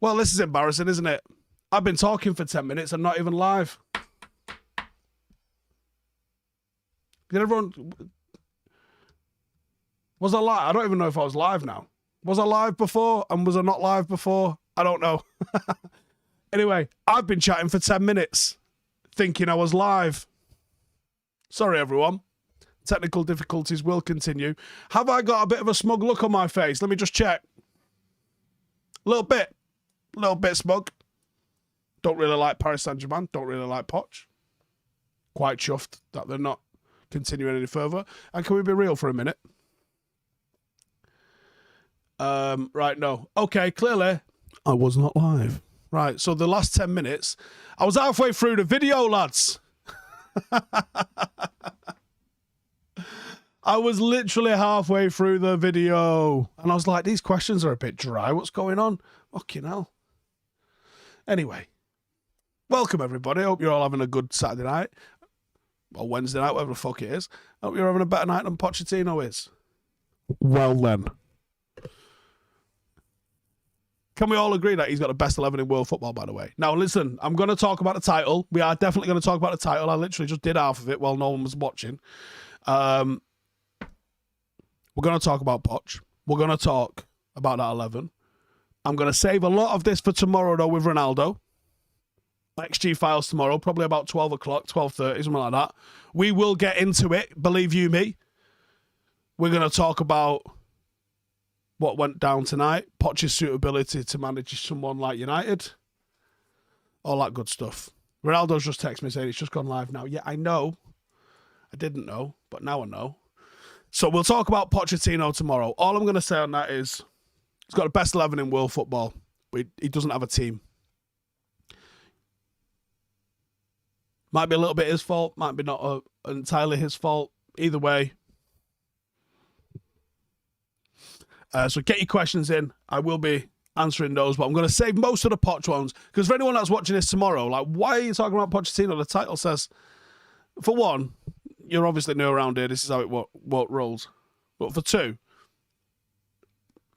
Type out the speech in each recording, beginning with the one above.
Well, this is embarrassing, isn't it? I've been talking for 10 minutes and not even live. Did everyone... Was I live? I don't even know if I was live now. Was I live before and was I not live before? I don't know. Anyway, I've been chatting for 10 minutes thinking I was live. Sorry, everyone. Technical difficulties will continue. Have I got a bit of a smug look on my face? Let me just check. A little bit smug. Don't really like Paris Saint-Germain. Don't really like Poch. Quite chuffed that they're not continuing any further. And can we be real for a minute? Right, no. Okay, clearly, I was not live. Right, so the last 10 minutes, I was halfway through the video, lads. I was literally halfway through the video. And I was like, these questions are a bit dry. What's going on? Fucking hell. Anyway, welcome, everybody. Hope you're all having a good Saturday night. Or Wednesday night, whatever the fuck it is. Hope you're having a better night than Pochettino is. Well, then. Can we all agree that he's got the best 11 in world football, by the way? Now, listen, I'm going to talk about the title. We are definitely going to talk about the title. I literally just did half of it while no one was watching. We're going to talk about Poch. We're going to talk about that 11. I'm going to save a lot of this for tomorrow, though, with Ronaldo. XG files tomorrow, probably about 12 o'clock, 12:30, something like that. We will get into it, believe you me. We're going to talk about what went down tonight, Poch's suitability to manage someone like United, all that good stuff. Ronaldo's just texted me saying it's just gone live now. Yeah, I know. I didn't know, but now I know. So we'll talk about Pochettino tomorrow. All I'm going to say on that is he's got the best 11 in world football, but he doesn't have a team. Might be a little bit his fault, might be not entirely his fault. Either way. So get your questions in. I will be answering those, but I'm going to save most of the Poch ones. Because for anyone that's watching this tomorrow, like, why are you talking about Pochettino? The title says, for one, you're obviously new around here. This is how it what rolls. But for two,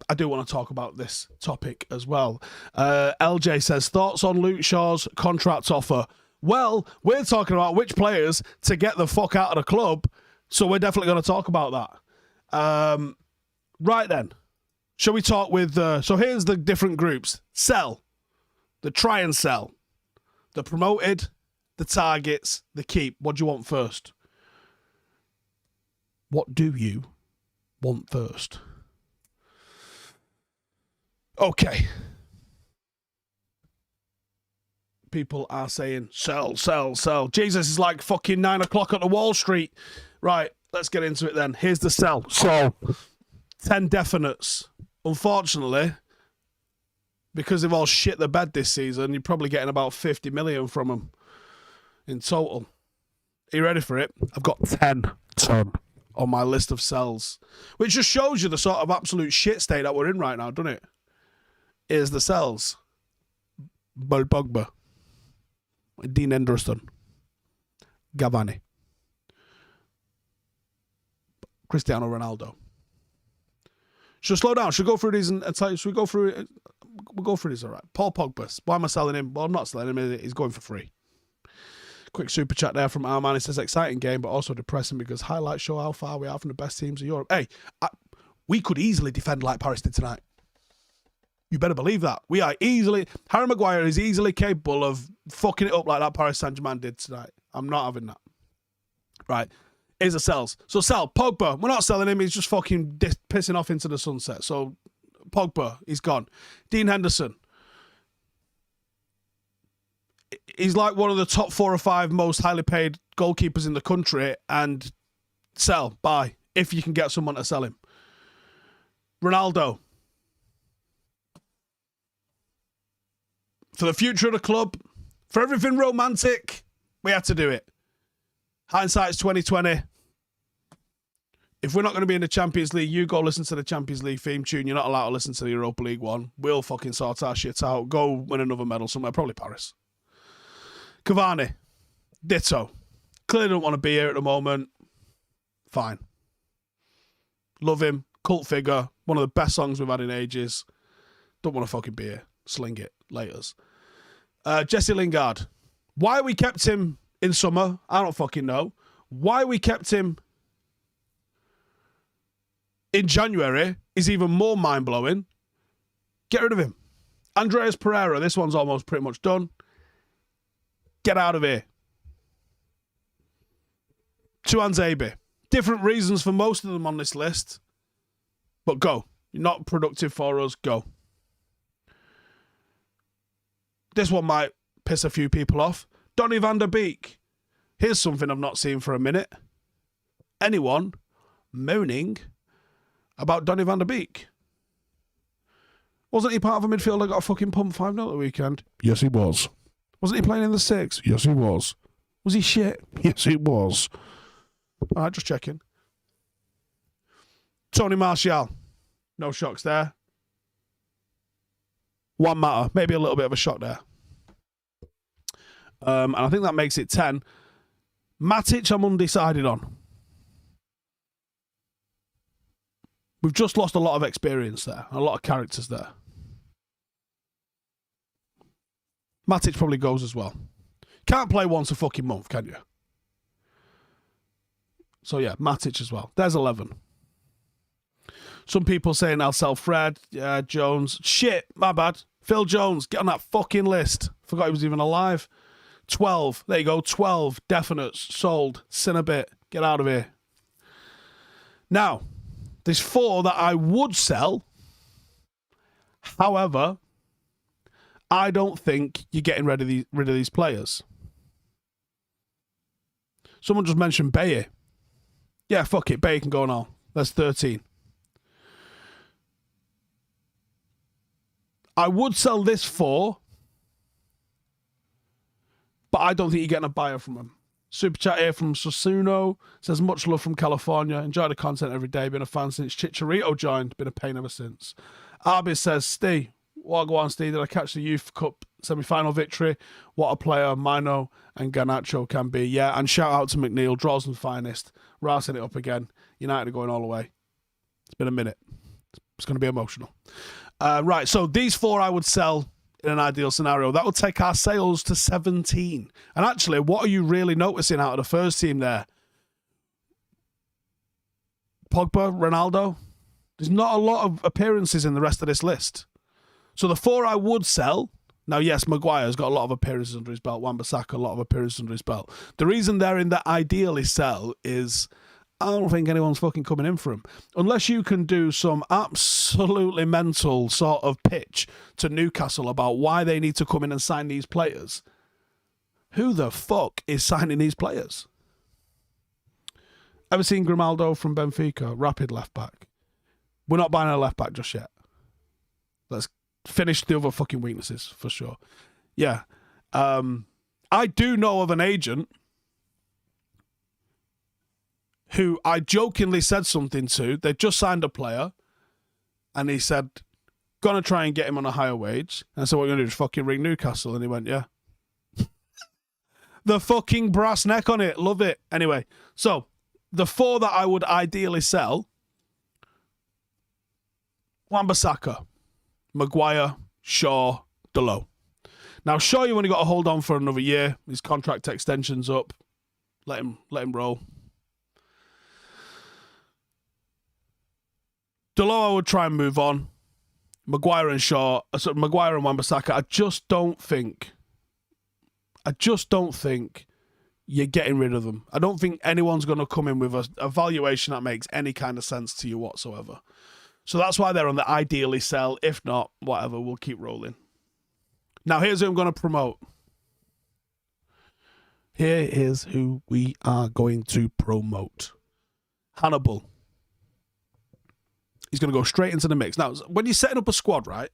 I do want to talk about this topic as well. LJ says, thoughts on Luke Shaw's contract offer? Well, we're talking about which players to get the fuck out of the club, so we're definitely going to talk about that. Right then. Shall we talk with... so here's the different groups. Sell. The try and sell. The promoted. The targets. The keep. What do you want first? What do you want first? Okay. People are saying, sell, sell, sell. Jesus is like fucking 9 o'clock at the Wall Street. Right, let's get into it then. Here's the sell. So, 10 definites. Unfortunately, because they've all shit the bed this season, you're probably getting about 50 million from them in total. Are you ready for it? I've got 10 on my list of sells, which just shows you the sort of absolute shit state that we're in right now, doesn't it? Here's the sells. Paul Pogba, Dean Henderson, Cavani, Cristiano Ronaldo. Should slow down. Should go through these and tell you. Should we go through it? We'll go through these, all right. Paul Pogba. Why am I selling him? Well, I'm not selling him. He's going for free. Quick super chat there from Arman. He says, exciting game, but also depressing because highlights show how far we are from the best teams in Europe. Hey, we could easily defend like Paris did tonight. You better believe that. We are easily... Harry Maguire is easily capable of fucking it up like that Paris Saint-Germain did tonight. I'm not having that. Right. Here's the sells. So sell. Pogba. We're not selling him. He's just fucking pissing off into the sunset. So Pogba, he's gone. Dean Henderson. He's like one of the top 4 or 5 most highly paid goalkeepers in the country. And sell. Buy. If you can get someone to sell him. Ronaldo. For the future of the club, for everything romantic, we have to do it. Hindsight's 2020. If we're not going to be in the Champions League, you go listen to the Champions League theme tune. You're not allowed to listen to the Europa League one. We'll fucking sort our shit out. Go win another medal somewhere, probably Paris. Cavani. Ditto. Clearly don't want to be here at the moment. Fine. Love him. Cult figure. One of the best songs we've had in ages. Don't want to fucking be here. Sling it. Laters. Jesse Lingard. Why we kept him in summer, I don't fucking know. Why we kept him in January is even more mind-blowing. Get rid of him. Andreas Pereira, this one's almost pretty much done. Get out of here. Tuanzebe. Different reasons for most of them on this list. But go. You're not productive for us. Go. This one might piss a few people off. Donny Van Der Beek. Here's something I've not seen for a minute. Anyone moaning about Donny Van Der Beek? Wasn't he part of a midfield that got a fucking pump 5-0 at the weekend? Yes, he was. Wasn't he playing in the 6? Yes, he was. Was he shit? Yes, he was. All right, just checking. Tony Martial. No shocks there. One matter. Maybe a little bit of a shock there. And I think that makes it 10. Matic, I'm undecided on. We've just lost a lot of experience there. A lot of characters there. Matic probably goes as well. Can't play once a fucking month, can you? So yeah, Matic as well. There's 11. Some people saying I'll sell Fred, Jones. Shit, my bad. Phil Jones, get on that fucking list. Forgot he was even alive. 12. There you go. 12 definites sold. Cinnabit. Get out of here. Now, there's 4 that I would sell. However, I don't think you're getting rid of these players. Someone just mentioned Bayer. Yeah, fuck it. Bayer can go now. That's 13. I would sell this 4, but I don't think you're getting a buyer from them. Super chat here from Susuno says, much love from California. Enjoy the content every day. Been a fan since Chicharito joined. Been a pain ever since. Arbis says, Steve, Wagwan Steve, did I catch the Youth Cup semi-final victory? What a player Mino and Garnacho can be. Yeah, and shout out to McNeil, Drosden's finest. Rassing it up again. United are going all the way. It's been a minute. It's going to be emotional. Right, so these 4 I would sell in an ideal scenario. That would take our sales to 17. And actually, what are you really noticing out of the first team there? Pogba, Ronaldo. There's not a lot of appearances in the rest of this list. So the 4 I would sell. Now, yes, Maguire's got a lot of appearances under his belt. Wan-bissaka, a lot of appearances under his belt. The reason they're in the ideally sell is I don't think anyone's fucking coming in for him. Unless you can do some absolutely mental sort of pitch to Newcastle about why they need to come in and sign these players. Who the fuck is signing these players? Ever seen Grimaldo from Benfica? Rapid left back. We're not buying a left back just yet. Let's finish the other fucking weaknesses for sure. Yeah. I do know of an agent who I jokingly said something to. They just signed a player, and he said, gonna try and get him on a higher wage. And I said, what are you gonna do, just fucking ring Newcastle? And he went, yeah. The fucking brass neck on it. Love it. Anyway, so the 4 that I would ideally sell: Wan-bissaka, Maguire, Shaw, Dalot. Now, Shaw, you only got to hold on for another year. His contract extension's up. Let him roll. Dalot, I would try and move on. Maguire and Wan-bissaka, I just don't think you're getting rid of them. I don't think anyone's going to come in with a valuation that makes any kind of sense to you whatsoever. So that's why they're on the ideally sell. If not, whatever, we'll keep rolling. Now, here's who I'm going to promote. Here is who we are going to promote. Hannibal. He's going to go straight into the mix. Now, when you're setting up a squad, right,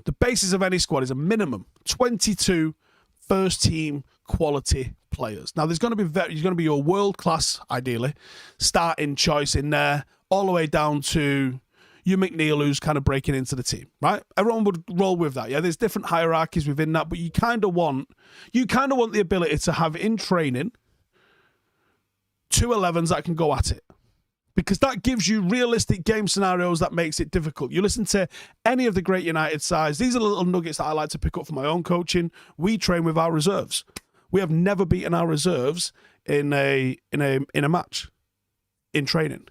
the basis of any squad is a minimum 22 first-team quality players. Now, there's going to be your world-class, ideally, starting choice in there, all the way down to your McNeil, who's kind of breaking into the team, right? Everyone would roll with that, yeah? There's different hierarchies within that, but you kind of want the ability to have in training 2 11s that can go at it. because that gives you realistic game scenarios that makes it difficult. You listen to any of the great United sides. These are the little nuggets that I like to pick up from my own coaching. We train with our reserves. We have never beaten our reserves in a match in training.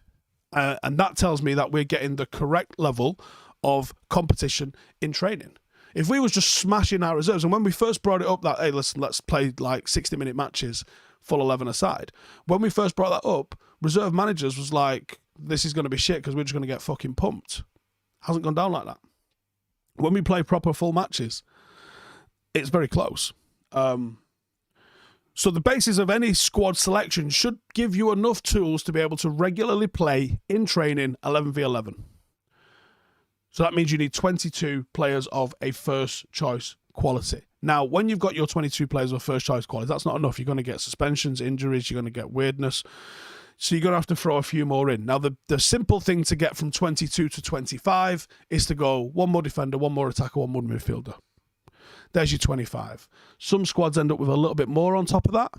And that tells me that we're getting the correct level of competition in training. If we was just smashing our reserves, and when we first brought it up that, hey, listen, let's play like 60-minute matches, full 11 aside. When we first brought that up, reserve managers was like, this is going to be shit because we're just going to get fucking pumped. Hasn't gone down like that. When we play proper full matches, it's very close. So the basis of any squad selection should give you enough tools to be able to regularly play in training 11v11. So that means you need 22 players of a first choice quality. Now, when you've got your 22 players of first choice quality, that's not enough. You're going to get suspensions, injuries, you're going to get weirdness. So you're going to have to throw a few more in. Now, the simple thing to get from 22 to 25 is to go one more defender, one more attacker, one more midfielder. There's your 25. Some squads end up with a little bit more on top of that.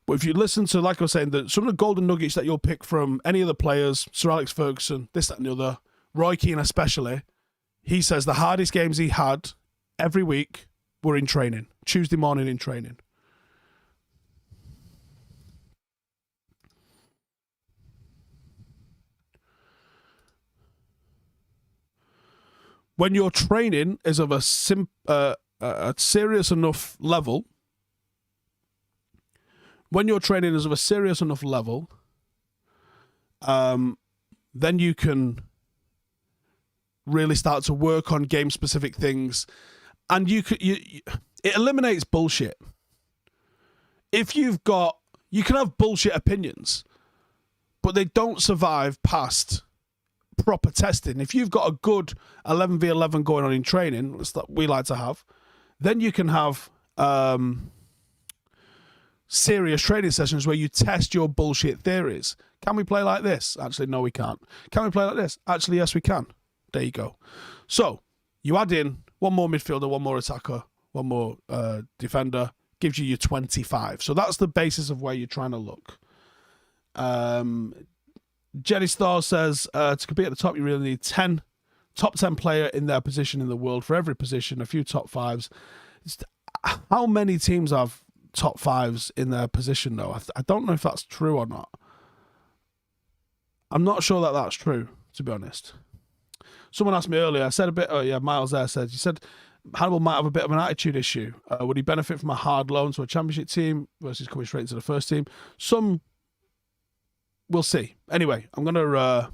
But if you listen to, like I was saying, some of the golden nuggets that you'll pick from any of the players, Sir Alex Ferguson, this, that, and the other, Roy Keane especially, he says the hardest games he had every week were in training. Tuesday morning in training. When your training is of a serious enough level, then you can really start to work on game-specific things, and it eliminates bullshit. If you can have bullshit opinions, but they don't survive past proper testing. If you've got a good 11v11 going on in training, that we like to have, then you can have serious training sessions where you test your bullshit theories. Can we play like this? Actually, no, we can't. Can we play like this? Actually, yes, we can. There you go. So you add in one more midfielder, one more attacker, one more defender, gives you your 25. So that's the basis of where you're trying to look. Jenny Starr says, to compete at the top, you really need top 10 player in their position in the world for every position, a few top fives. How many teams have top fives in their position, though? I don't know if that's true or not. I'm not sure that that's true, to be honest. Someone asked me earlier, I said a bit, Miles there said, you said Hannibal might have a bit of an attitude issue. Would he benefit from a hard loan to a championship team versus coming straight into the first team? We'll see. Anyway, I'm gonna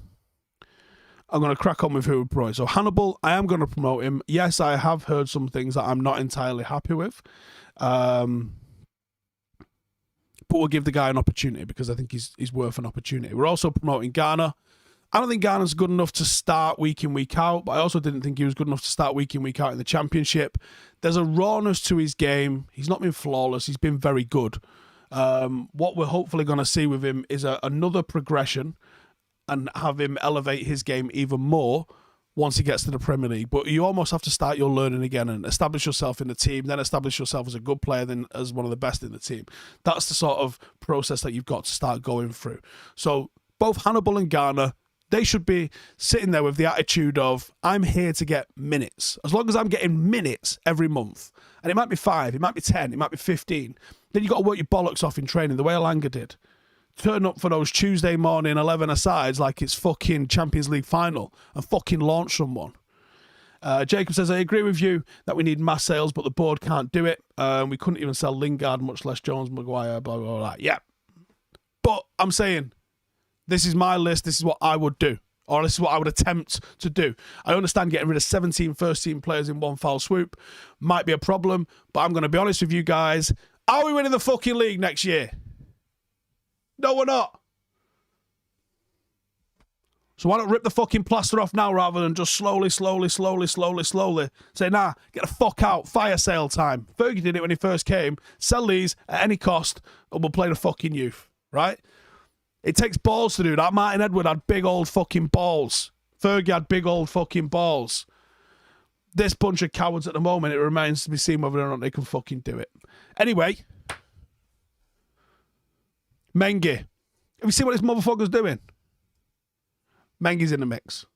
crack on with who we promote. So Hannibal, I am gonna promote him. Yes, I have heard some things that I'm not entirely happy with. But we'll give the guy an opportunity because I think he's worth an opportunity. We're also promoting Garner. I don't think Garner's good enough to start week in, week out, but I also didn't think he was good enough to start week in, week out in the championship. There's a rawness to his game. He's not been flawless. He's been very good. What we're hopefully going to see with him is another progression and have him elevate his game even more once he gets to the Premier League. But you almost have to start your learning again and establish yourself in the team, then establish yourself as a good player, then as one of the best in the team. That's the sort of process that you've got to start going through. So both Hannibal and Garner, they should be sitting there with the attitude of, I'm here to get minutes. As long as I'm getting minutes every month, and it might be 5, it might be 10, it might be 15, then you've got to work your bollocks off in training the way Alanga did. Turn up for those Tuesday morning 11 asides like it's fucking Champions League final and fucking launch someone. Jacob says, I agree with you that we need mass sales, but the board can't do it. We couldn't even sell Lingard, much less Jones, Maguire, blah, blah, blah. Yeah. But I'm saying, this is my list. This is what I would do. Or this is what I would attempt to do. I understand getting rid of 17 first-team players in one foul swoop might be a problem, but I'm going to be honest with you guys. Are we winning the fucking league next year? No, we're not. So why not rip the fucking plaster off now rather than just slowly say, nah, get the fuck out, fire sale time. Fergie did it when he first came. Sell these at any cost and we'll play the fucking youth, right? It takes balls to do that. Martin Edward had big old fucking balls. Fergie had big old fucking balls. This bunch of cowards at the moment, it remains to be seen whether or not they can fucking do it. Anyway, Mengi. Have you seen what this motherfucker's doing? Mengi's in the mix.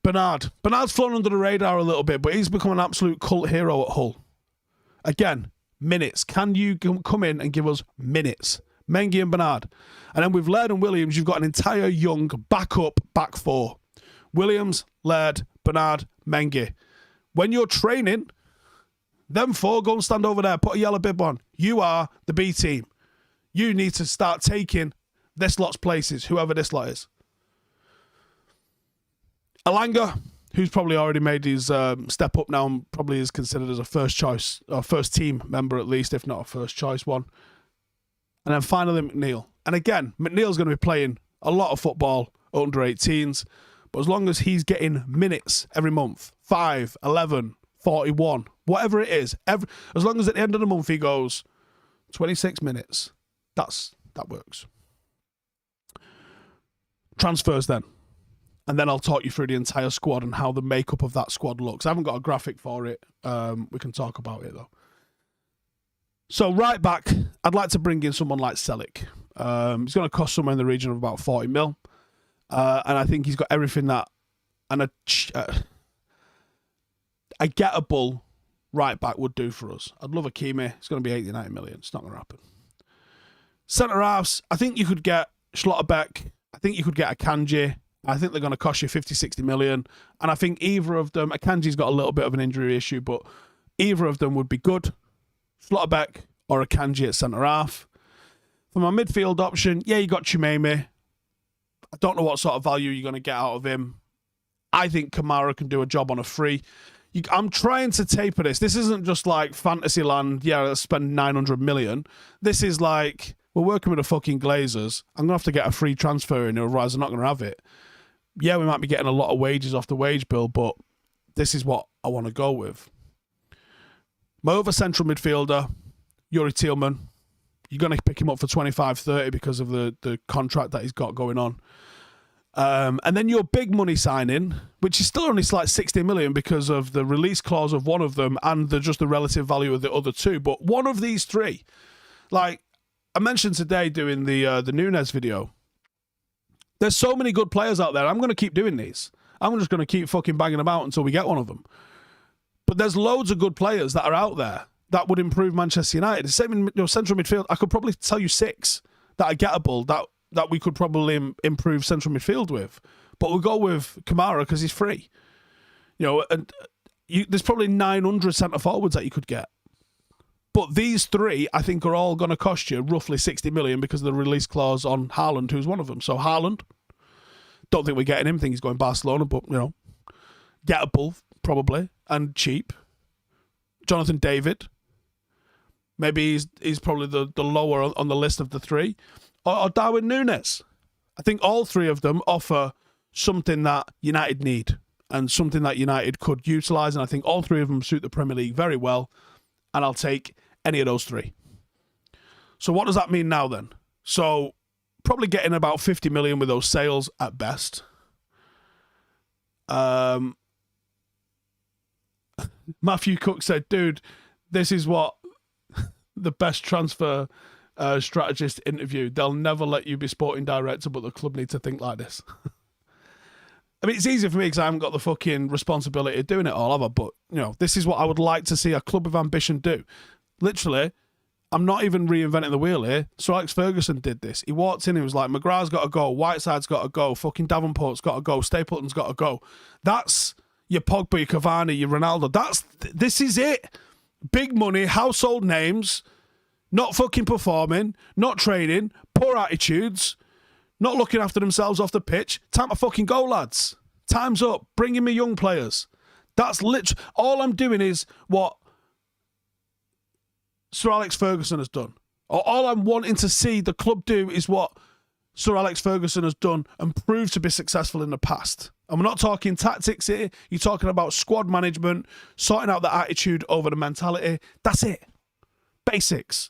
Bernard's flown under the radar a little bit, but he's become an absolute cult hero at Hull. Again, minutes. Can you come in and give us minutes? Mengi and Bernard. And then with Laird and Williams, you've got an entire young backup back four. Williams, Laird, Bernard, Mengi. When you're training, them four, go and stand over there, put a yellow bib on. You are the B team. You need to start taking this lot's places, whoever this lot is. Alanga, who's probably already made his step up now and probably is considered as a first choice, or first team member at least, if not a first choice one. And then finally McNeil. And again, McNeil's going to be playing a lot of football under 18s, but as long as he's getting minutes every month, 5, 11, 41, whatever it is, as long as at the end of the month he goes 26 minutes, that works. Transfers then. And then I'll talk you through the entire squad and how the makeup of that squad looks. I haven't got a graphic for it. We can talk about it, though. So, right back, I'd like to bring in someone like Selick. He's going to cost somewhere in the region of about 40 mil. And I think he's got everything that... And a gettable right back would do for us. I'd love a Kimi. It's going to be 80, 90 million. It's not going to happen. Centre-halves, I think you could get Schlotterbeck. I think you could get Akanji. I think they're going to cost you 50, 60 million. And I think either of them, Akanji's got a little bit of an injury issue, but either of them would be good. Schlotterbeck or Akanji at centre-half. For my midfield option, yeah, you got Chimeme. I don't know what sort of value you're going to get out of him. I think Kamara can do a job on a free. I'm trying to taper this. This isn't just like Fantasyland, yeah, let's spend 900 million. This is like, we're working with the fucking Glazers. I'm going to have to get a free transfer in, otherwise I'm not going to have it. Yeah, we might be getting a lot of wages off the wage bill, but this is what I want to go with. My other central midfielder, Yuri Tillman. You're going to pick him up for 25, 30 because of the contract that he's got going on. And then your big money signing, which is still only like 60 million because of the release clause of one of them and just the relative value of the other two. But one of these three, like I mentioned today doing the Nunes video, there's so many good players out there. I'm going to keep doing these. I'm just going to keep fucking banging them out until we get one of them. But there's loads of good players that are out there that would improve Manchester United. The same in central midfield. I could probably tell you 6 that are gettable that we could probably improve central midfield with. But we'll go with Kamara because he's free. And there's probably 900 centre forwards that you could get. But these 3, I think, are all going to cost you roughly 60 million because of the release clause on Haaland, who's one of them. So Haaland, don't think we're getting him. Think he's going Barcelona, but, gettable, probably, and cheap. Jonathan David, maybe he's probably the lower on the list of the 3. Or Darwin Núñez. I think all 3 of them offer something that United need and something that United could utilise. And I think all 3 of them suit the Premier League very well. And I'll take any of those 3. So what does that mean now then? So probably getting about 50 million with those sales at best. Matthew Cook said, dude, this is what the best transfer strategist interviewed. They'll never let you be sporting director, but the club need to think like this. I mean, it's easy for me because I haven't got the fucking responsibility of doing it all, have I? But, this is what I would like to see a club of ambition do. Literally, I'm not even reinventing the wheel here. Sir Alex Ferguson did this. He walked in, he was like, Maguire's got to go, Whiteside's got to go, fucking Davenport's got to go, Stapleton's got to go. That's your Pogba, your Cavani, your Ronaldo. This is it. Big money, household names, not fucking performing, not training, poor attitudes, not looking after themselves off the pitch. Time to fucking go, lads. Time's up. Bring in me young players. That's literally... All I'm doing is what Sir Alex Ferguson has done. Or all I'm wanting to see the club do is what Sir Alex Ferguson has done and proved to be successful in the past. And we're not talking tactics here. You're talking about squad management, sorting out the attitude over the mentality. That's it. Basics.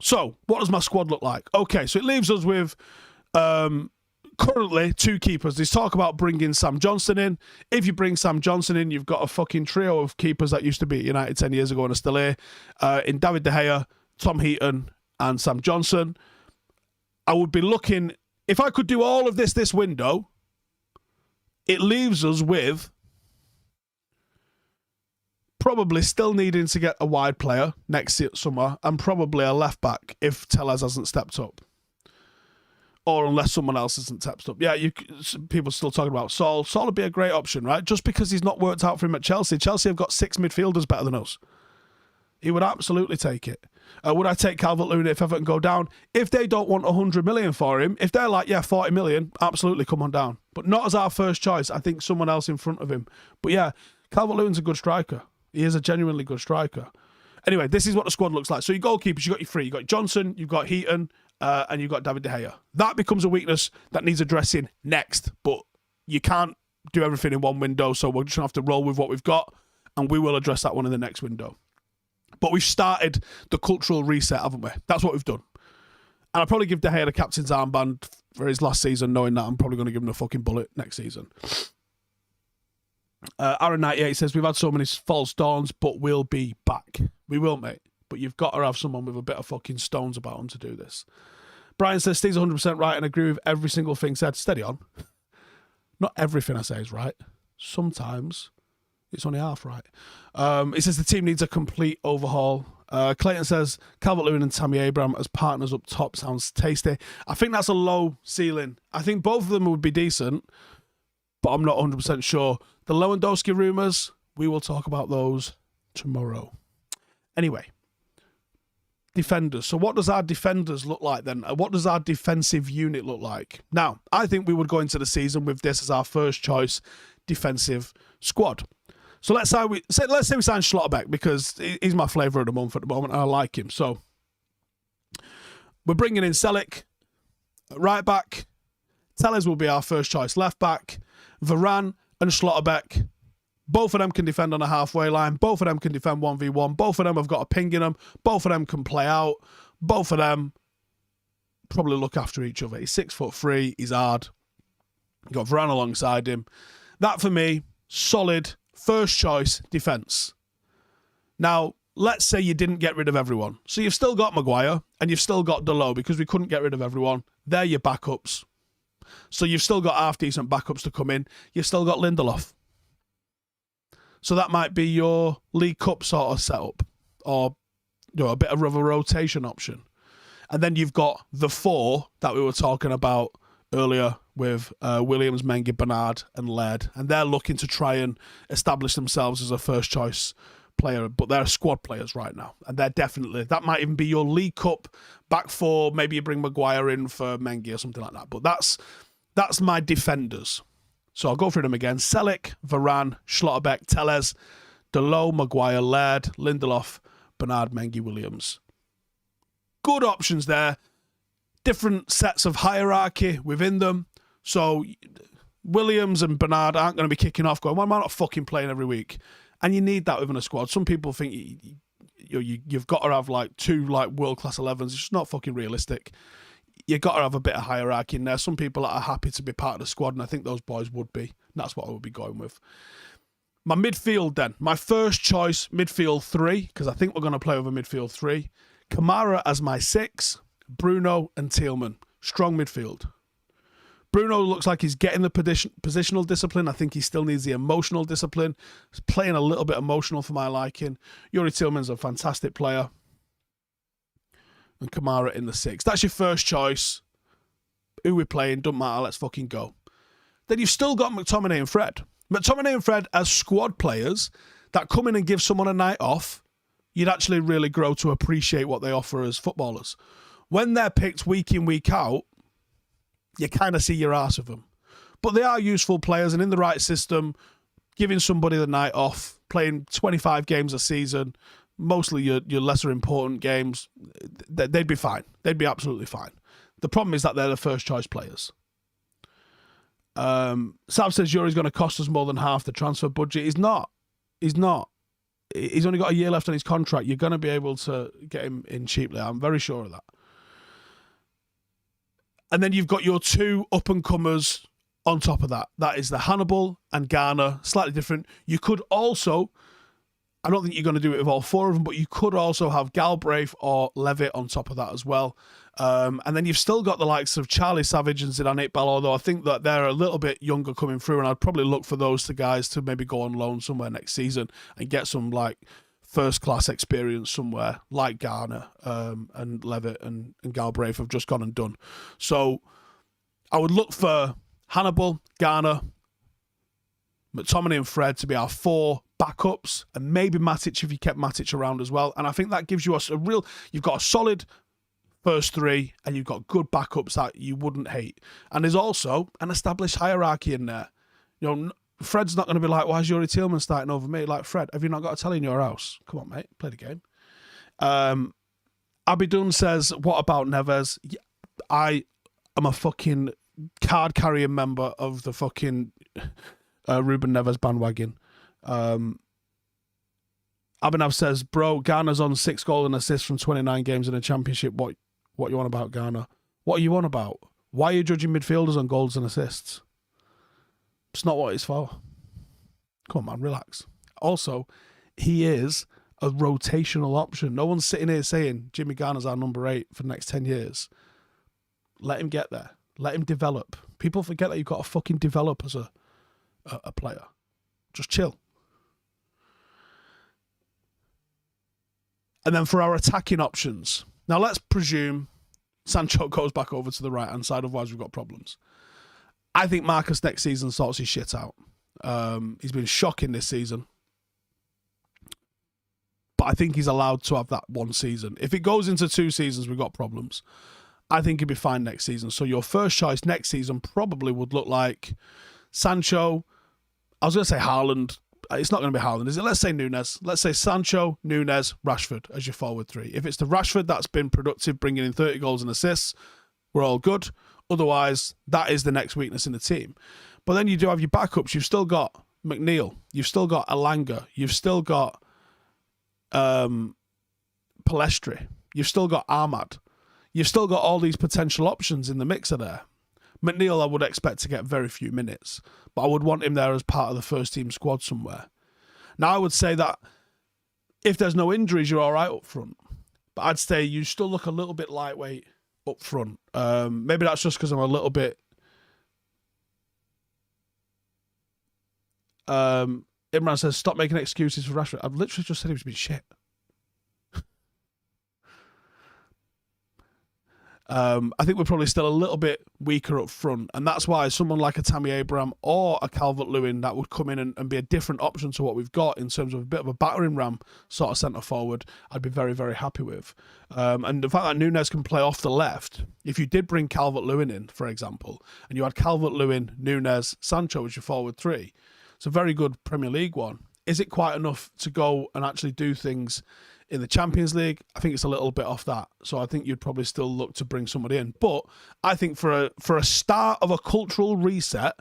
So, what does my squad look like? Okay, so it leaves us with... currently 2 keepers. There's talk about bringing Sam Johnson in. If you bring Sam Johnson in, you've got a fucking trio of keepers that used to be at United 10 years ago and are still here. In David De Gea, Tom Heaton and Sam Johnson. I would be looking if I could do all of this window, it leaves us with probably still needing to get a wide player next summer and probably a left back if Tellez hasn't stepped up. Or unless someone else hasn't stepped up. Yeah, people are still talking about Saul. Saul would be a great option, right? Just because he's not worked out for him at Chelsea. Chelsea have got 6 midfielders better than us. He would absolutely take it. Would I take Calvert-Lewin if Everton go down? If they don't want 100 million for him, if they're like, yeah, 40 million, absolutely come on down. But not as our first choice. I think someone else in front of him. But yeah, Calvert-Lewin's a good striker. He is a genuinely good striker. Anyway, this is what the squad looks like. So your goalkeepers, you've got your three. You've got Johnson, you've got Heaton, and you've got David De Gea. That becomes a weakness that needs addressing next. But you can't do everything in one window, so we're just going to have to roll with what we've got, and we will address that one in the next window. But we've started the cultural reset, haven't we? That's what we've done. And I'll probably give De Gea the captain's armband for his last season, knowing that I'm probably going to give him a fucking bullet next season. Aaron98 says, we've had so many false dawns, but we'll be back. We will, mate. But you've got to have someone with a bit of fucking stones about them to do this. Brian says, Steve's 100% right and agree with every single thing said. Steady on. Not everything I say is right. Sometimes it's only half right. He says the team needs a complete overhaul. Clayton says Calvert-Lewin and Tammy Abraham as partners up top sounds tasty. I think that's a low ceiling. I think both of them would be decent, but I'm not 100% sure. The Lewandowski rumours, we will talk about those tomorrow. Anyway, defenders. So what does our defenders look like then? What does our defensive unit look like? Now, I think we would go into the season with this as our first choice defensive squad. So let's say we sign Schlotterbeck because he's my flavour of the month at the moment and I like him. So we're bringing in Selic, right back. Tellez will be our first choice left back. Varane and Schlotterbeck, both of them can defend on a halfway line. Both of them can defend 1v1. Both of them have got a ping in them. Both of them can play out. Both of them probably look after each other. He's 6'3", he's hard. You've got Varane alongside him. That, for me, solid first choice defence. Now, let's say you didn't get rid of everyone. So you've still got Maguire and you've still got Dalot because we couldn't get rid of everyone. They're your backups. So you've still got half-decent backups to come in. You've still got Lindelof. So that might be your League Cup sort of setup or a bit of a rotation option. And then you've got the four that we were talking about earlier with Williams, Mengi, Bernard and Laird. And they're looking to try and establish themselves as a first-choice player, but they're squad players right now. And they're definitely, that might even be your League Cup back four. Maybe you bring Maguire in for Mengi or something like that. But that's my defenders. So I'll go through them again. Selic, Varane, Schlotterbeck, Tellez, Dalot, Maguire, Laird, Lindelof, Bernard, Mengi, Williams. Good options there. Different sets of hierarchy within them. So Williams and Bernard aren't going to be kicking off going, why am I not fucking playing every week? And you need that within a squad. Some people think you've got to have like two like world-class 11s. It's just not fucking realistic. You've got to have a bit of hierarchy in there. Some people are happy to be part of the squad, and I think those boys would be. That's what I would be going with. My midfield then. My first choice, midfield three, because I think we're going to play with a midfield three. Kamara as my 6, Bruno and Tielemans. Strong midfield. Bruno looks like he's getting the positional discipline. I think he still needs the emotional discipline. He's playing a little bit emotional for my liking. Yuri Tielemans a fantastic player. And Kamara in the 6. That's your first choice. Who we're playing, doesn't matter, let's fucking go. Then you've still got McTominay and Fred. McTominay and Fred as squad players that come in and give someone a night off, you'd actually really grow to appreciate what they offer as footballers. When they're picked week in, week out, you kind of see your arse of them. But they are useful players, and in the right system, giving somebody the night off, playing 25 games a season, mostly your lesser important games, they'd be fine. They'd be absolutely fine. The problem is that they're the first choice players. Sav says Yuri's going to cost us more than half the transfer budget. He's not. He's only got a year left on his contract. You're going to be able to get him in cheaply. I'm very sure of that. And then you've got your two up-and-comers on top of that. That is the Hannibal and Garner. Slightly different. You could also, I don't think you're going to do it with all 4 of them, but you could also have Galbraith or Levitt on top of that as well. And then you've still got the likes of Charlie Savage and Zidane Iqbal, although I think that they're a little bit younger coming through, and I'd probably look for those 2 guys to maybe go on loan somewhere next season and get some like first-class experience somewhere, like Garner and Levitt and Galbraith have just gone and done. So I would look for Hannibal, Garner, McTominay and Fred to be our 4 backups, and maybe Matic if you kept Matic around as well. And I think that gives you you've got a solid first 3, and you've got good backups that you wouldn't hate. And there's also an established hierarchy in there. You know, Fred's not going to be like, why is Yuri Tillman starting over me? Like, Fred, have you not got a telly in your house? Come on, mate, play the game. Abidun says, what about Neves? I am a fucking card-carrying member of the fucking Ruben Neves bandwagon. Abhinav says, bro, Garner's on 6 goals and assists from 29 games in a championship. What you on about, Garner? What are you on about? Why are you judging midfielders on goals and assists? It's not what it's for. Come on, man, relax. Also, he is a rotational option. No one's sitting here saying Jimmy Garner's our number 8 for the next 10 years. Let him get there. Let him develop. People forget that you've got to fucking develop as a player. Just chill. And then for our attacking options, now let's presume Sancho goes back over to the right-hand side, otherwise we've got problems. I think Marcus next season sorts his shit out. He's been shocking this season. But I think he's allowed to have that 1 season. If it goes into 2 seasons, we've got problems. I think he'll be fine next season. So your first choice next season probably would look like Sancho. I was going to say Haaland. It's not going to be Haaland, is it? Let's say Núñez. Let's say Sancho, Núñez, Rashford as your forward 3. If it's the Rashford that's been productive, bringing in 30 goals and assists, we're all good. Otherwise, that is the next weakness in the team. But then you do have your backups. You've still got McNeil. You've still got Alanga. You've still got Palestri. You've still got Ahmad. You've still got all these potential options in the mixer there. McNeil, I would expect to get very few minutes, but I would want him there as part of the first team squad somewhere. Now, I would say that if there's no injuries, you're all right up front. But I'd say you still look a little bit lightweight up front. Maybe that's just because I'm a little bit... Imran says, stop making excuses for Rashford. I've literally just said he was being shit. I think we're probably still a little bit weaker up front, and that's why someone like a Tammy Abraham or a Calvert-Lewin that would come in and be a different option to what we've got in terms of a bit of a battering ram sort of centre forward, I'd be very, very happy with. And the fact that Núñez can play off the left, if you did bring Calvert-Lewin in, for example, and you had Calvert-Lewin, Núñez, Sancho as your forward 3, it's a very good Premier League one. Is it quite enough to go and actually do things in the Champions League? I think it's a little bit off that. So I think you'd probably still look to bring somebody in. But I think for a start of a cultural reset,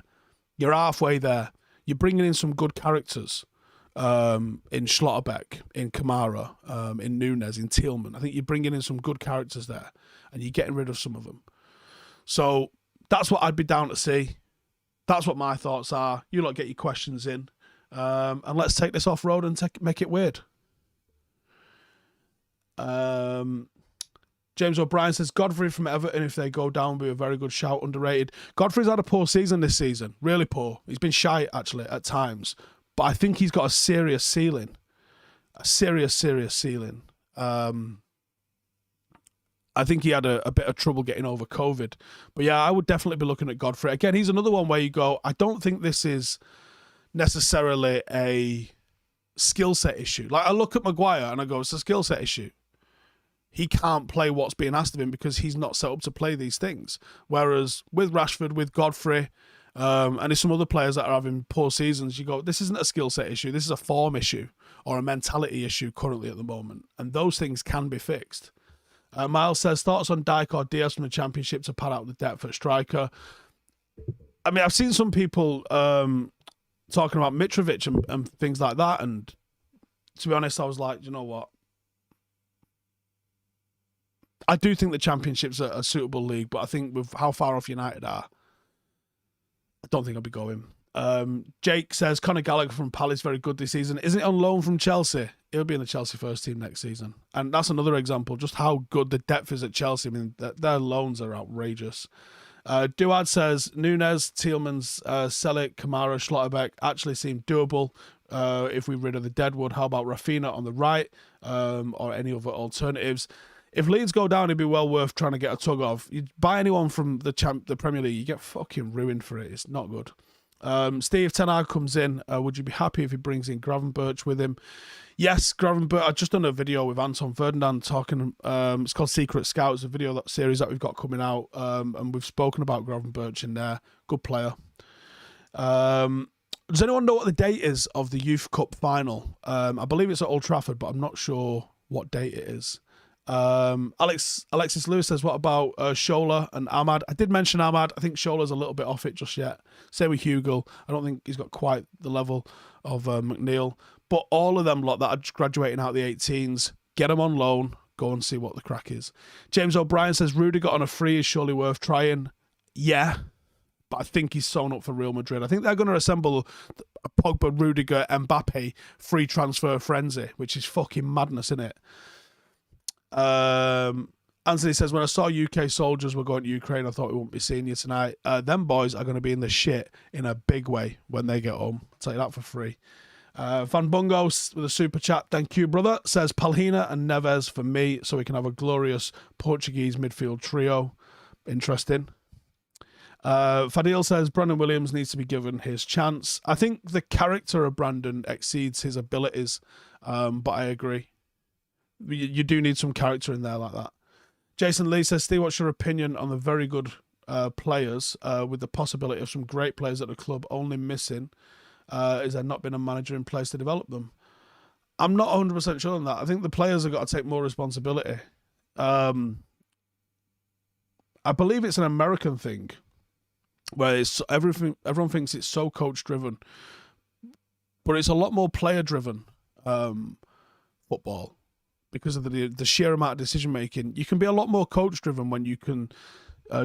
you're halfway there. You're bringing in some good characters in Schlotterbeck, in Kamara, in Núñez, in Tillman. I think you're bringing in some good characters there and you're getting rid of some of them. So that's what I'd be down to see. That's what my thoughts are. You lot get your questions in. And let's take this off-road and make it weird. James O'Brien says Godfrey from Everton, if they go down, will be a very good shout, underrated. Godfrey's had a poor season this season, really poor. He's been shy actually at times, but I think he's got a serious ceiling, serious ceiling. I think he had a bit of trouble getting over COVID, but yeah, I would definitely be looking at Godfrey again. He's another one where you go, I don't think this is necessarily a skill set issue. Like I look at Maguire and I go, it's a skill set issue. He can't play what's being asked of him because he's not set up to play these things. Whereas with Rashford, with Godfrey, and there's some other players that are having poor seasons, you go, this isn't a skill set issue. This is a form issue or a mentality issue currently at the moment. And those things can be fixed. Miles says, thoughts on Dijk or Diaz from the Championship to pad out the depth at striker? I mean, I've seen some people talking about Mitrovic and things like that. And to be honest, I was like, you know what? I do think the Championship's a suitable league, but I think with how far off United are, I don't think I'll be going. Jake says Conor Gallagher from Palace very good this season. Isn't it on loan from Chelsea? He'll be in the Chelsea first team next season. And that's another example just how good the depth is at Chelsea. I mean, their loans are outrageous. Duad says Nunes, Tielemans, Selic, Kamara, Schlotterbeck actually seem doable if we rid of the Deadwood. How about Rafinha on the right or any other alternatives? If Leeds go down, it'd be well worth trying to get a tug of. You buy anyone from the Premier League, you get fucking ruined for it. It's not good. Steve Ten Hag comes in. Would you be happy if he brings in Gravenberch with him? Yes, Gravenberch. I've just done a video with Anton Ferdinand talking. It's called Secret Scouts, a video series that we've got coming out, and we've spoken about Gravenberch in there. Good player. Does anyone know what the date is of the Youth Cup final? I believe it's at Old Trafford, but I'm not sure what date it is. Alexis Lewis says, what about Shola and Ahmad? I did mention Ahmad. I think Shola's a little bit off it just yet. Same with Hugo. I don't think he's got quite the level of McNeil. But all of them lot that are graduating out the 18s, get them on loan. Go and see what the crack is. James O'Brien says, Rudiger on a free is surely worth trying. Yeah, but I think he's sewn up for Real Madrid. I think they're going to assemble a Pogba, Rudiger, Mbappe free transfer frenzy, which is fucking madness, isn't it? Anthony says, when I saw UK soldiers were going to Ukraine, I thought we wouldn't be seeing you tonight. Them boys are going to be in the shit in a big way when they get home. I'll tell you that for free. Van Bungo with a super chat, thank you, brother, says Palhinha and Neves for me so we can have a glorious Portuguese midfield trio. Interesting. Fadil says Brandon Williams needs to be given his chance. I think the character of Brandon exceeds his abilities, but I agree. You do need some character in there like that. Jason Lee says, Steve, what's your opinion on the very good players with the possibility of some great players at the club only missing? Is there not been a manager in place to develop them? I'm not 100% sure on that. I think the players have got to take more responsibility. I believe it's an American thing where it's everyone thinks it's so coach driven, but it's a lot more player driven football. Because of the sheer amount of decision making, you can be a lot more coach driven when you can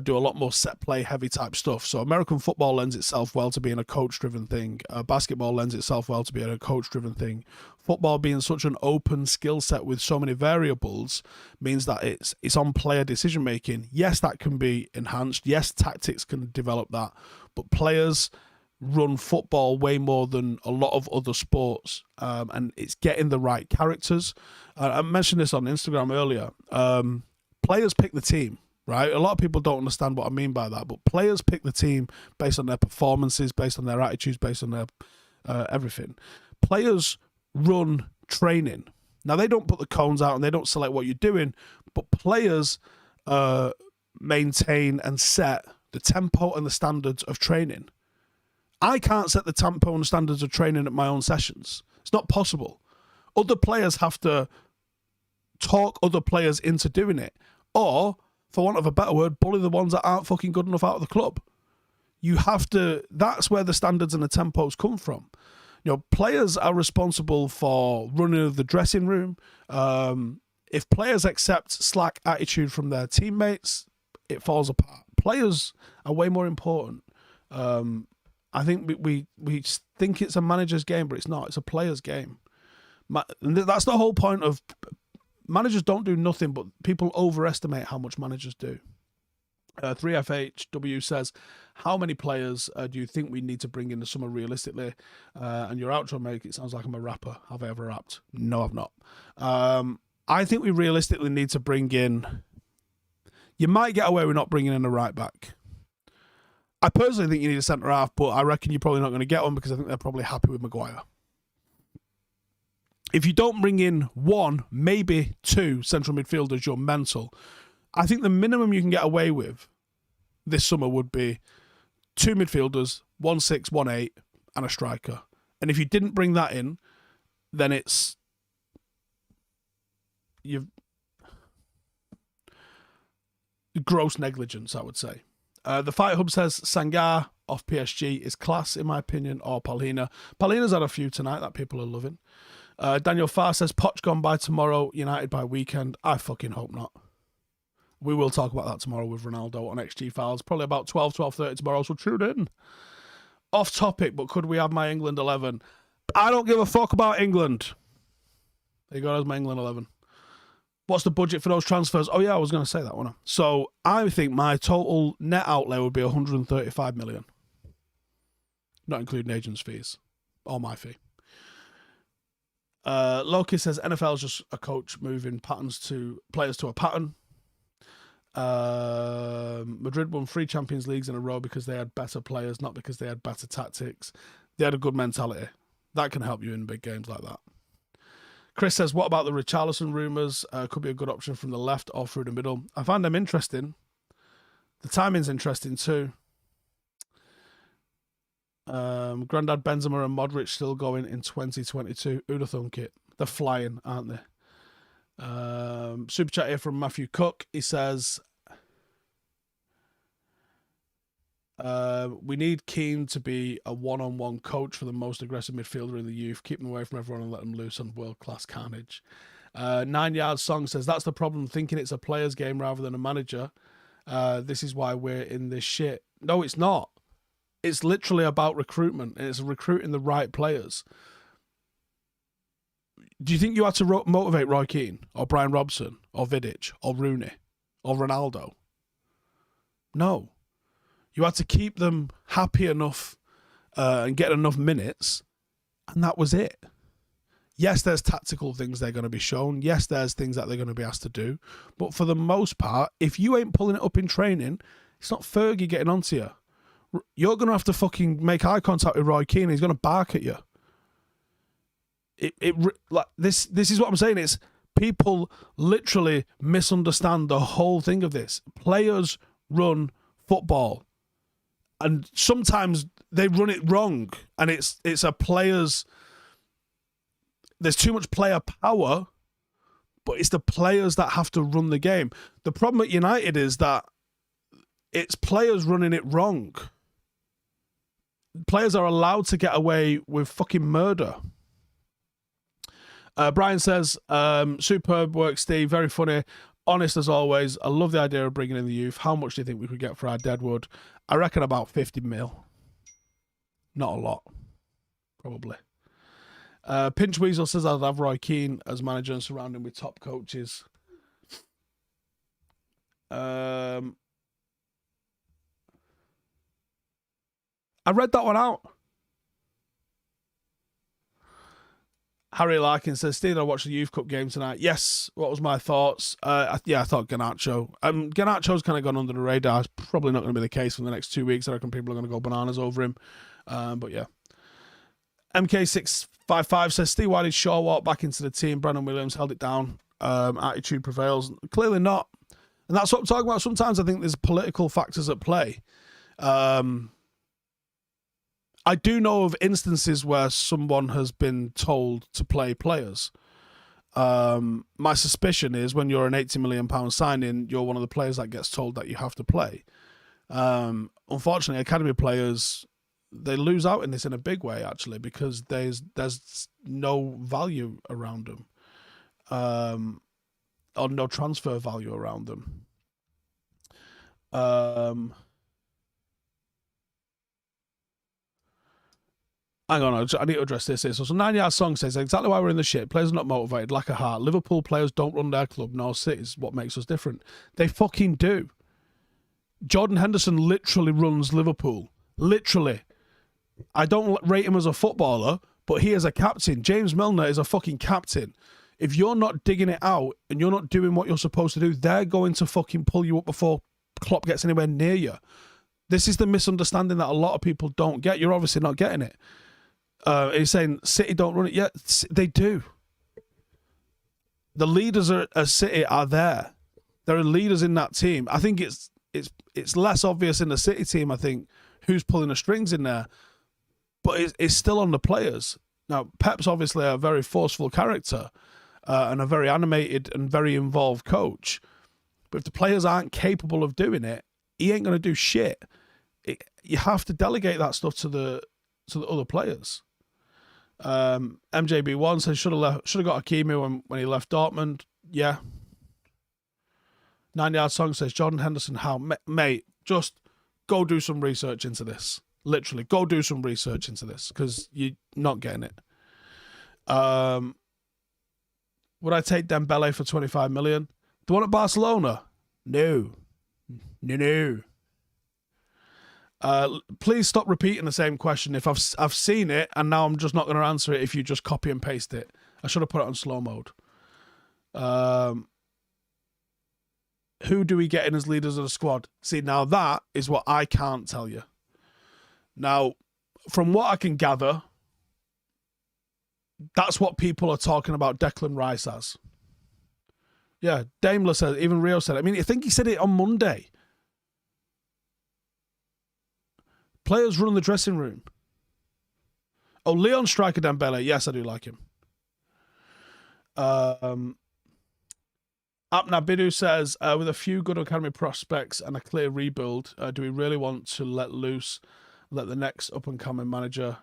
do a lot more set play heavy type stuff. So American football lends itself well to being a coach driven thing. Basketball lends itself well to being a coach driven thing. Football being such an open skill set with so many variables means that it's on player decision making. Yes, that can be enhanced. Yes, tactics can develop that, but players run football way more than a lot of other sports, and it's getting the right characters. I mentioned this on Instagram earlier. Players pick the team, right? A lot of people don't understand what I mean by that, but players pick the team based on their performances, based on their attitudes, based on their everything. Players run training. Now, they don't put the cones out and they don't select what you're doing, but players maintain and set the tempo and the standards of training. I can't set the tempo and standards of training at my own sessions. It's not possible. Other players have to talk other players into doing it. Or, for want of a better word, bully the ones that aren't fucking good enough out of the club. You have to, that's where the standards and the tempos come from. You know, players are responsible for running of the dressing room. If players accept slack attitude from their teammates, it falls apart. Players are way more important. I think we think it's a manager's game, but it's not. It's a player's game. That's the whole point of managers don't do nothing, but people overestimate how much managers do. 3FHW says, how many players do you think we need to bring in the summer realistically? And your outro, make it sounds like I'm a rapper. Have I ever rapped? No, I've not. I think we realistically need to bring in... You might get away with not bringing in a right back. I personally think you need a centre-half, but I reckon you're probably not going to get one because I think they're probably happy with Maguire. If you don't bring in one, maybe two central midfielders, you're mental. I think the minimum you can get away with this summer would be two midfielders, 1-6, 1-8, and a striker. And if you didn't bring that in, then it's... you've gross negligence, I would say. The Fight Hub says Sangar off PSG is class, in my opinion, or Palhinha. Palhinha's had a few tonight that people are loving. Daniel Farr says Poch gone by tomorrow, United by weekend. I fucking hope not. We will talk about that tomorrow with Ronaldo on XG Files. Probably about 12:30 tomorrow, so tune in. Off topic, but could we have my England 11? I don't give a fuck about England. There you go, there's my England 11. What's the budget for those transfers? Oh, yeah, I was going to say that one. So I think my total net outlay would be 135 million. Not including agents' fees. Or my fee. Loki says NFL is just a coach moving players to a pattern. Madrid won 3 Champions Leagues in a row because they had better players, not because they had better tactics. They had a good mentality. That can help you in big games like that. Chris says, what about the Richarlison rumours? Could be a good option from the left or through the middle. I find them interesting. The timing's interesting too. Grandad Benzema and Modric still going in 2022. Who'd have thunk it? They're flying, aren't they? Super chat here from Matthew Cook. He says, we need Keane to be a one-on-one coach for the most aggressive midfielder in the youth. Keep them away from everyone and let them loose on world-class carnage. 9 Yard Song says, that's the problem, thinking it's a player's game rather than a manager. This is why we're in this shit. No, it's not. It's literally about recruitment, and it's recruiting the right players. Do you think you had to motivate Roy Keane or Brian Robson or Vidic or Rooney or Ronaldo? No. You had to keep them happy enough and get enough minutes, and that was it. Yes, there's tactical things they're going to be shown. Yes, there's things that they're going to be asked to do. But for the most part, if you ain't pulling it up in training, it's not Fergie getting onto you. You're going to have to fucking make eye contact with Roy Keane. He's going to bark at you. This is what I'm saying. It's people literally misunderstand the whole thing of this. Players run football, and sometimes they run it wrong, and it's a player's. There's too much player power, but it's the players that have to run the game. The problem at United is that it's players running it wrong. Players are allowed to get away with fucking murder. Brian says, superb work, Steve. Very funny. Honest as always. I love the idea of bringing in the youth. How much do you think we could get for our Deadwood? I reckon about 50 mil. Not a lot. Probably. Pinch Weasel says I'd have Roy Keane as manager and surround him with top coaches. I read that one out. Harry Larkin says, Steve, I watched the Youth Cup game tonight. Yes, what was my thoughts? I thought Garnacho. Garnacho's kind of gone under the radar. It's probably not going to be the case for the next 2 weeks. I reckon people are going to go bananas over him. But yeah. MK655 says, Steve, why did Shaw walk back into the team? Brandon Williams held it down. Attitude prevails. Clearly not. And that's what I'm talking about. Sometimes I think there's political factors at play. I do know of instances where someone has been told to play players. My suspicion is when you're an £80 million signing, you're one of the players that gets told that you have to play. Unfortunately, academy players, they lose out in this in a big way, actually, because there's no value around them, or no transfer value around them. Hang on, I need to address this here. So 9 Yard Song says, exactly why we're in the shit. Players are not motivated, lack of heart. Liverpool players don't run their club, nor City's what makes us different. They fucking do. Jordan Henderson literally runs Liverpool. Literally. I don't rate him as a footballer, but he is a captain. James Milner is a fucking captain. If you're not digging it out and you're not doing what you're supposed to do, they're going to fucking pull you up before Klopp gets anywhere near you. This is the misunderstanding that a lot of people don't get. You're obviously not getting it. He's saying City don't run it yet. They do. The leaders at City are there. There are leaders in that team. I think it's less obvious in the City team, I think, who's pulling the strings in there. But it's still on the players. Now, Pep's obviously a very forceful character and a very animated and very involved coach. But if the players aren't capable of doing it, he ain't going to do shit. You have to delegate that stuff to the other players. MJB1 says should have got Hakimi when he left Dortmund. Yeah. 9 Yard Song says Jordan Henderson, how? Mate, just go do some research into this. Literally, go do some research into this because you're not getting it. Would I take Dembele for 25 million? The one at Barcelona? No. Please stop repeating the same question. If I've seen it and now I'm just not going to answer it if you just copy and paste it. I should have put it on slow mode. Who do we get in as leaders of the squad? See, now that is what I can't tell you. Now, from what I can gather, that's what people are talking about Declan Rice as. Yeah, Daimler said, even Rio said it. I mean, I think he said it on Monday. Players run the dressing room. Oh, Leon Striker Dembele. Yes, I do like him. Apna Bidu says, with a few good academy prospects and a clear rebuild, do we really want to let the next up-and-coming manager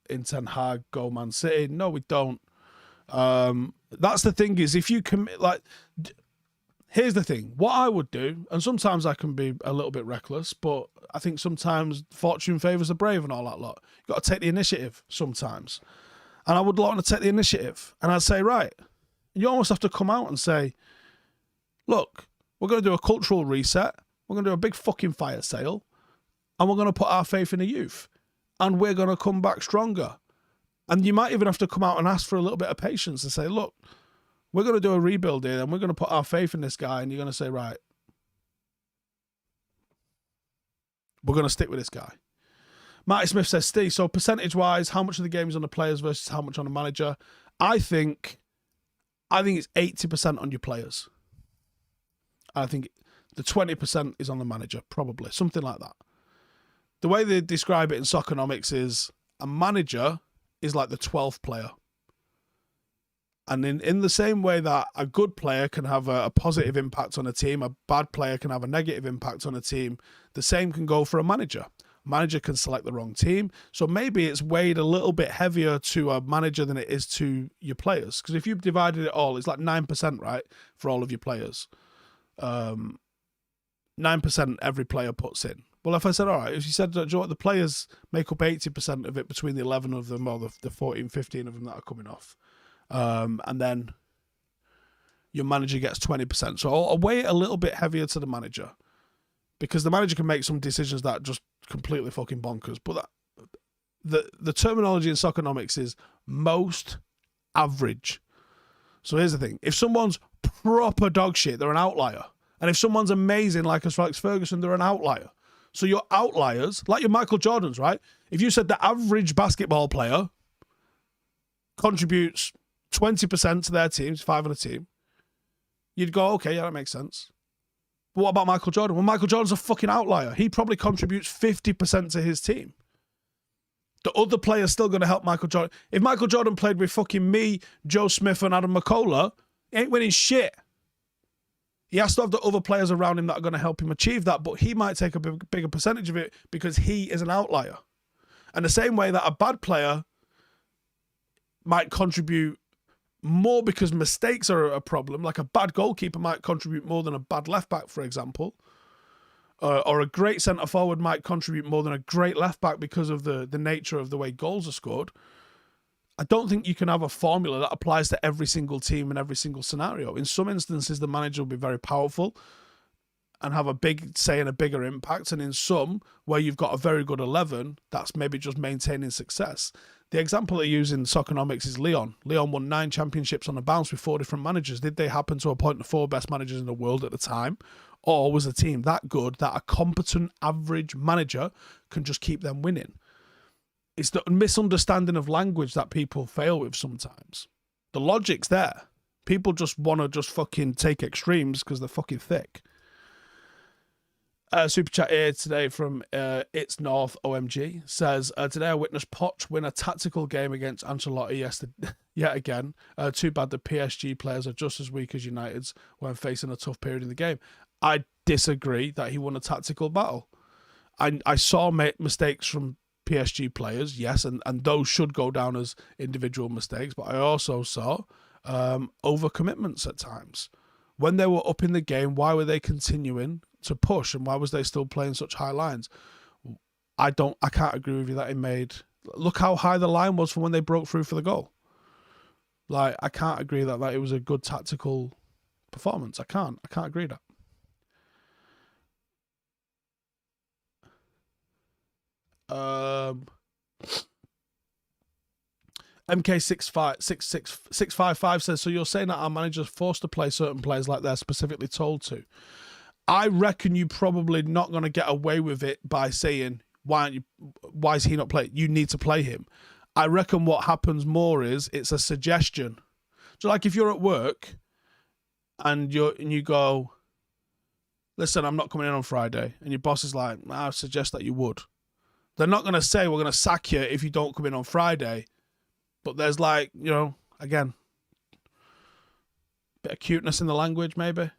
in Ten Hag go Man City? No, we don't. That's the thing is, if you commit, like, here's the thing. What I would do, and sometimes I can be a little bit reckless, but I think sometimes fortune favours the brave and all that lot. You've got to take the initiative sometimes. And I would want to take the initiative. And I'd say, right, you almost have to come out and say, look, we're going to do a cultural reset. We're going to do a big fucking fire sale. And we're going to put our faith in the youth. And we're going to come back stronger. And you might even have to come out and ask for a little bit of patience and say, look, we're going to do a rebuild here and we're going to put our faith in this guy. And you're going to say, right, we're going to stick with this guy. Marty Smith says, Steve, so percentage-wise, how much of the game is on the players versus how much on the manager? I think it's 80% on your players. I think the 20% is on the manager, probably. Something like that. The way they describe it in Soccernomics is a manager is like the 12th player. And in the same way that a good player can have a positive impact on a team, a bad player can have a negative impact on a team, the same can go for a manager. A manager can select the wrong team. So maybe it's weighed a little bit heavier to a manager than it is to your players. Because if you've divided it all, it's like 9%, right, for all of your players. 9% every player puts in. Well, if I said, all right, if you said, do you know what, the players make up 80% of it between the 11 of them or the 14, 15 of them that are coming off. And then your manager gets 20%. So I'll weigh it a little bit heavier to the manager because the manager can make some decisions that are just completely fucking bonkers. But the terminology in Soccernomics is most average. So here's the thing. If someone's proper dog shit, they're an outlier. And if someone's amazing, like Alex Ferguson, they're an outlier. So your outliers, like your Michael Jordans, right? If you said the average basketball player contributes 20% to their teams, 5 on a team, you'd go, okay, yeah, that makes sense. But what about Michael Jordan? Well, Michael Jordan's a fucking outlier. He probably contributes 50% to his team. The other player's still going to help Michael Jordan. If Michael Jordan played with fucking me, Joe Smith, and Adam McCullough, he ain't winning shit. He has to have the other players around him that are going to help him achieve that, but he might take a bigger percentage of it because he is an outlier. And the same way that a bad player might contribute more because mistakes are a problem, like a bad goalkeeper might contribute more than a bad left-back, for example, or a great centre-forward might contribute more than a great left-back because of the nature of the way goals are scored. I don't think you can have a formula that applies to every single team in every single scenario. In some instances, the manager will be very powerful and have a big say and a bigger impact. And in some, where you've got a very good 11, that's maybe just maintaining success. The example they use in Soccernomics is Leon. Leon won 9 championships on the bounce with 4 different managers. Did they happen to appoint the 4 best managers in the world at the time? Or was the team that good that a competent average manager can just keep them winning? It's the misunderstanding of language that people fail with sometimes. The logic's there. People just want to just fucking take extremes because they're fucking thick. Super chat here today from It's North OMG says, today I witnessed Poch win a tactical game against Ancelotti yesterday, yet again. Too bad the PSG players are just as weak as United's when facing a tough period in the game. I disagree that he won a tactical battle. I saw mistakes from PSG players, yes, and those should go down as individual mistakes, but I also saw overcommitments at times. When they were up in the game, why were they continuing to push and why was they still playing such high lines? I can't agree with you that he made. Look how high the line was from when they broke through for the goal. Like, I can't agree that it was a good tactical performance. I can't agree that. MK655 says, so you're saying that our manager's forced to play certain players like they're specifically told to. I reckon you're probably not going to get away with it by saying, why is he not playing? You need to play him. I reckon what happens more is it's a suggestion. So like if you're at work and you go, listen, I'm not coming in on Friday, and your boss is like, I suggest that you would. They're not going to say we're going to sack you if you don't come in on Friday. But there's like, again, bit of cuteness in the language, maybe.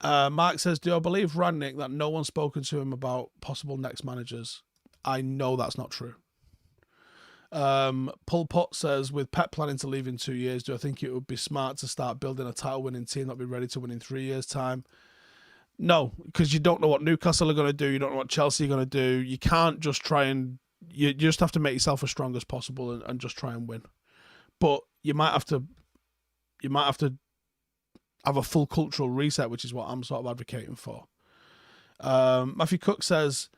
Mark says, do I believe Rangnick that no one's spoken to him about possible next managers? I know that's not true. Pol Pot says, with Pep planning to leave in 2 years, do I think it would be smart to start building a title-winning team that will be ready to win in 3 years' time? No, because you don't know what Newcastle are going to do. You don't know what Chelsea are going to do. You can't just try and... You just have to make yourself as strong as possible and just try and win. But you might have to have a full cultural reset, which is what I'm sort of advocating for. Matthew Cook says,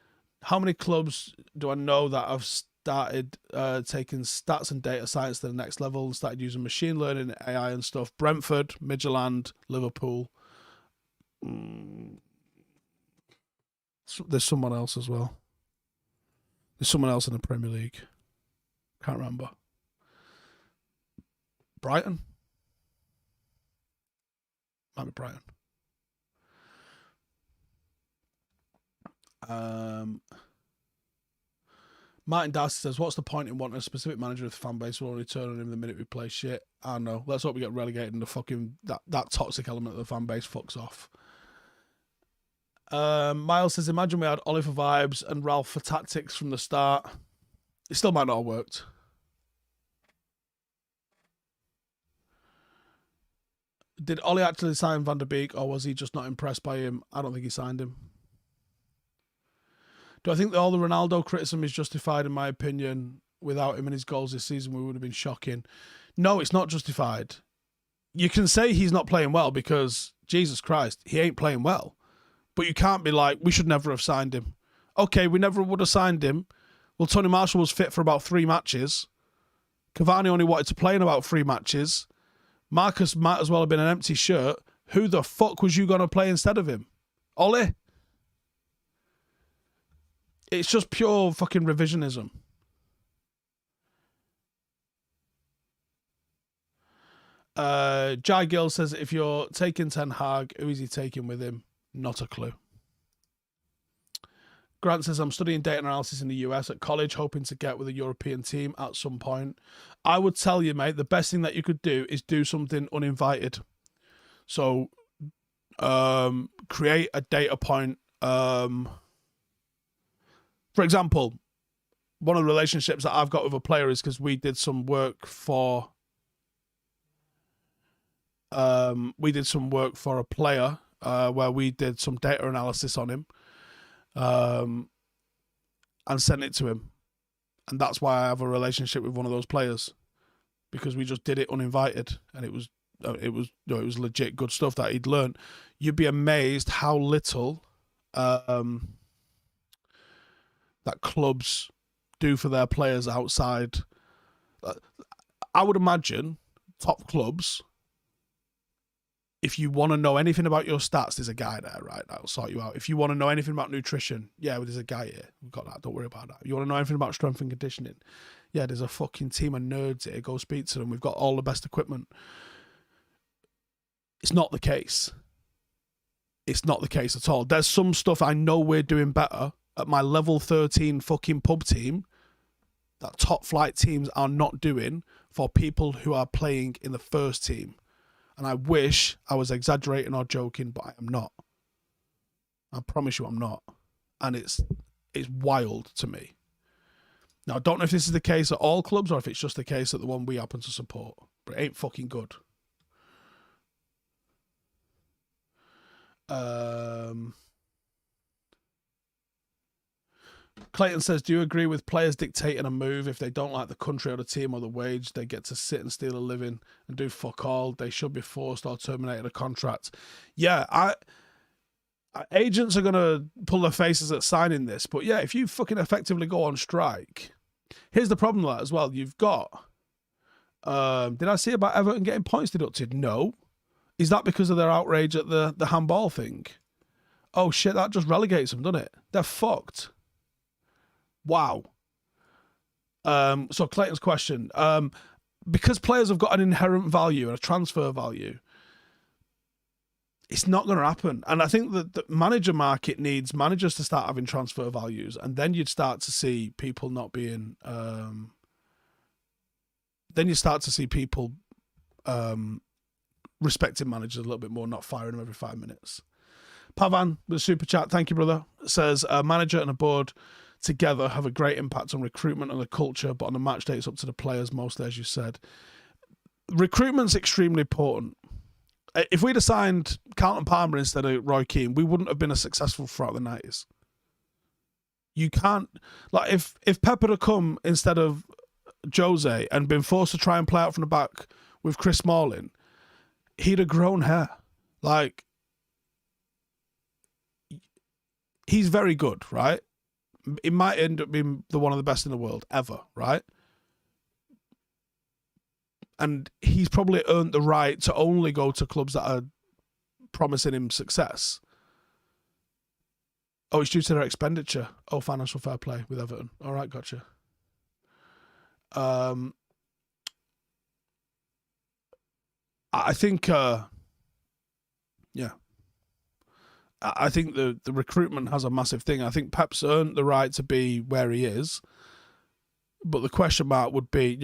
how many clubs do I know that have started taking stats and data science to the next level and started using machine learning, AI and stuff? Brentford, Midtjylland, Liverpool. There's someone else as well. There's someone else in the Premier League. Can't remember. Brighton? Might be Brighton. Martin Darcy says, what's the point in wanting a specific manager if the fan base will only turn on him the minute we play shit? I don't know. Let's hope we get relegated and the fucking that toxic element of the fan base fucks off. Miles says, imagine we had Oliver vibes and Ralph for tactics from the start. It still might not have worked. Did Ollie actually sign Van Der Beek, or was he just not impressed by him? I don't think he signed him. Do I think that all the Ronaldo criticism is justified? In my opinion, without him and his goals this season, we would have been shocking. No, it's not justified. You can say he's not playing well because, Jesus Christ, he ain't playing well. But you can't be like, we should never have signed him. Okay, we never would have signed him. Well, Tony Marshall was fit for about 3 matches. Cavani only wanted to play in about 3 matches. Marcus might as well have been an empty shirt. Who the fuck was you going to play instead of him? Ollie? It's just pure fucking revisionism. Jai Gill says, if you're taking Ten Hag, who is he taking with him? Not a clue. Grant says, I'm studying data analysis in the US at college, hoping to get with a European team at some point. I would tell you, mate, the best thing that you could do is do something uninvited. So, create a data point. For example, one of the relationships that I've got with a player is because we did some work for... a player where we did some data analysis on him and sent it to him. And that's why I have a relationship with one of those players, because we just did it uninvited, and it was legit good stuff that he'd learned. You'd be amazed how little that clubs do for their players outside. I would imagine top clubs, if you want to know anything about your stats, there's a guy there, right? That'll sort you out. If you want to know anything about nutrition, yeah, well, there's a guy here. We've got that. Don't worry about that. If you want to know anything about strength and conditioning, yeah, there's a fucking team of nerds here. Go speak to them. We've got all the best equipment. It's not the case. It's not the case at all. There's some stuff I know we're doing better at my level 13 fucking pub team that top flight teams are not doing for people who are playing in the first team. And I wish I was exaggerating or joking, but I am not. I promise you I'm not. And it's wild to me. Now, I don't know if this is the case at all clubs or if it's just the case at the one we happen to support. But it ain't fucking good. Clayton says, do you agree with players dictating a move? If they don't like the country or the team or the wage, they get to sit and steal a living and do fuck all. They should be forced or terminated a contract. Yeah, agents are going to pull their faces at signing this. But yeah, if you fucking effectively go on strike, here's the problem with that as well. You've got, did I see about Everton getting points deducted? No. Is that because of their outrage at the handball thing? Oh shit, that just relegates them, doesn't it? They're fucked. Wow. So Clayton's question, because players have got an inherent value and a transfer value, it's not going to happen. And I think that the manager market needs managers to start having transfer values, and then you'd start to see people not being, then you start to see people respecting managers a little bit more, not firing them every 5 minutes. Pavan with a super chat, thank you, brother, says a manager and a board together have a great impact on recruitment and the culture, but on the match day it's up to the players mostly, as you said. Recruitment's extremely important. If we'd have signed Carlton Palmer instead of Roy Keane, we wouldn't have been as successful throughout the 90s. You can't, like, if Pep had come instead of Jose and been forced to try and play out from the back with Chris Smalling, he'd have grown hair. Like, he's very good, right? It might end up being one of the best in the world ever, right? And he's probably earned the right to only go to clubs that are promising him success. Oh, it's due to their expenditure. Oh, financial fair play with Everton. All right, gotcha. I think, yeah. I think the recruitment has a massive thing. I think Pep's earned the right to be where he is. But the question mark would be,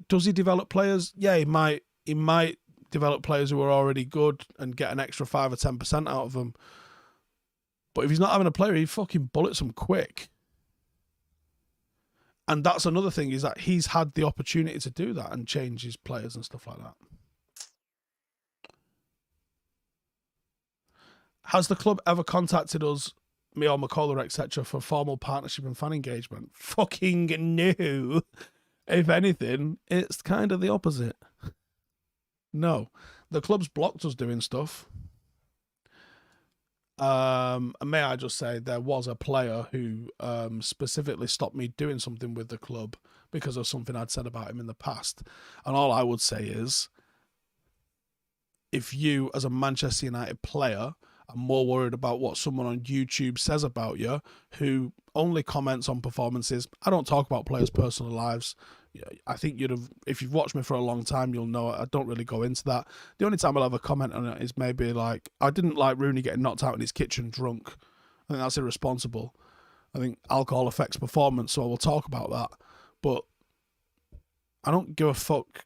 does he develop players? Yeah, he might develop players who are already good and get an extra 5 or 10% out of them. But if he's not having a player, he fucking bullets them quick. And that's another thing, is that he's had the opportunity to do that and change his players and stuff like that. Has the club ever contacted us, me or McCullough, etc., for formal partnership and fan engagement? Fucking no. If anything, it's kind of the opposite. No. The club's blocked us doing stuff. And may I just say, there was a player who specifically stopped me doing something with the club because of something I'd said about him in the past. And all I would say is, if you, as a Manchester United player, are more worried about what someone on YouTube says about you, who only comments on performances. I don't talk about players' personal lives. I think you'd have, if you've watched me for a long time, you'll know I don't really go into that. The only time I'll ever comment on it is maybe like, I didn't like Rooney getting knocked out in his kitchen drunk. I think that's irresponsible. I think alcohol affects performance, so I will talk about that. But I don't give a fuck.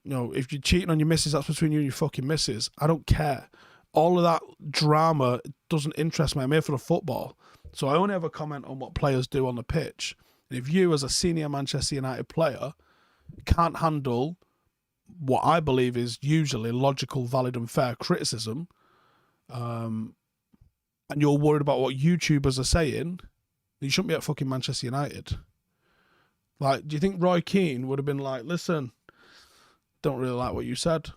If you're cheating on your missus, that's between you and your fucking missus. I don't care. All of that drama doesn't interest me. I'm here for the football. So I only ever comment on what players do on the pitch. And if you, as a senior Manchester United player, can't handle what I believe is usually logical, valid and fair criticism, and you're worried about what YouTubers are saying, you shouldn't be at fucking Manchester United. Like, do you think Roy Keane would have been like, listen, don't really like what you said?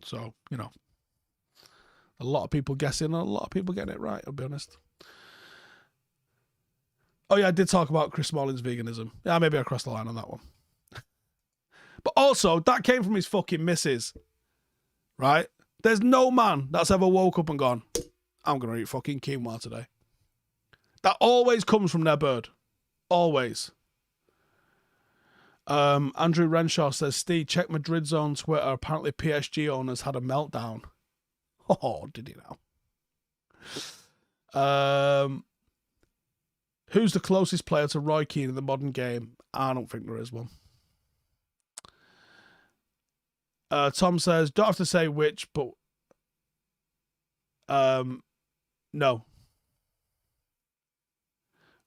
So, a lot of people guessing and a lot of people getting it right, I'll be honest. Oh yeah, I did talk about Chris Smalling's veganism. Yeah, maybe I crossed the line on that one. But also, that came from his fucking missus, right? There's no man that's ever woke up and gone, I'm going to eat fucking quinoa today. That always comes from their bird. Always. Andrew Renshaw says, Steve, check Madrid's on Twitter. Apparently PSG owners had a meltdown. Oh, did he now? Who's the closest player to Roy Keane in the modern game? I don't think there is one. Tom says, don't have to say which, but no.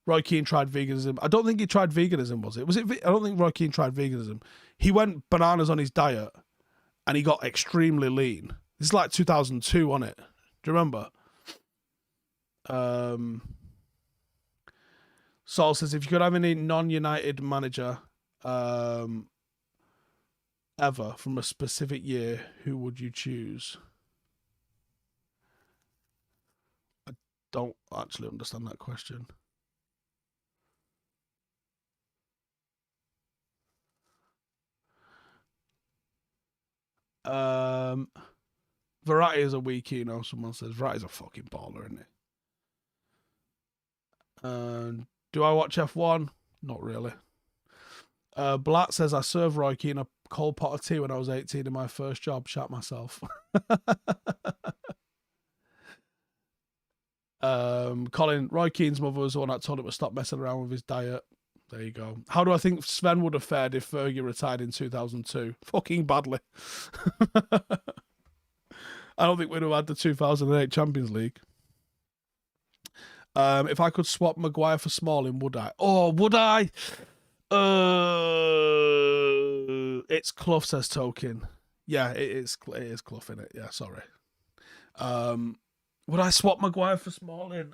Roy Keane tried veganism. I don't think he tried veganism, was it? I don't think Roy Keane tried veganism. He went bananas on his diet and he got extremely lean. This is like 2002, wasn't it? Do you remember? Saul says, if you could have any non-United manager ever from a specific year, who would you choose? I don't actually understand that question. Verratti is a weak, someone says. Verratti's a fucking baller, isn't he? Do I watch F1? Not really. Blatt says, I served Roy Keane a cold pot of tea when I was 18 in my first job. Shat myself. Colin, Roy Keane's mother was the one that told him to stop messing around with his diet. There you go. How do I think Sven would have fared if Fergie retired in 2002? Fucking badly. I don't think we'd have had the 2008 Champions League. If I could swap Maguire for Smalling, would I? Oh, would I? It's Clough, says Token. Yeah, it is Clough, innit? Yeah, sorry. Would I swap Maguire for Smalling?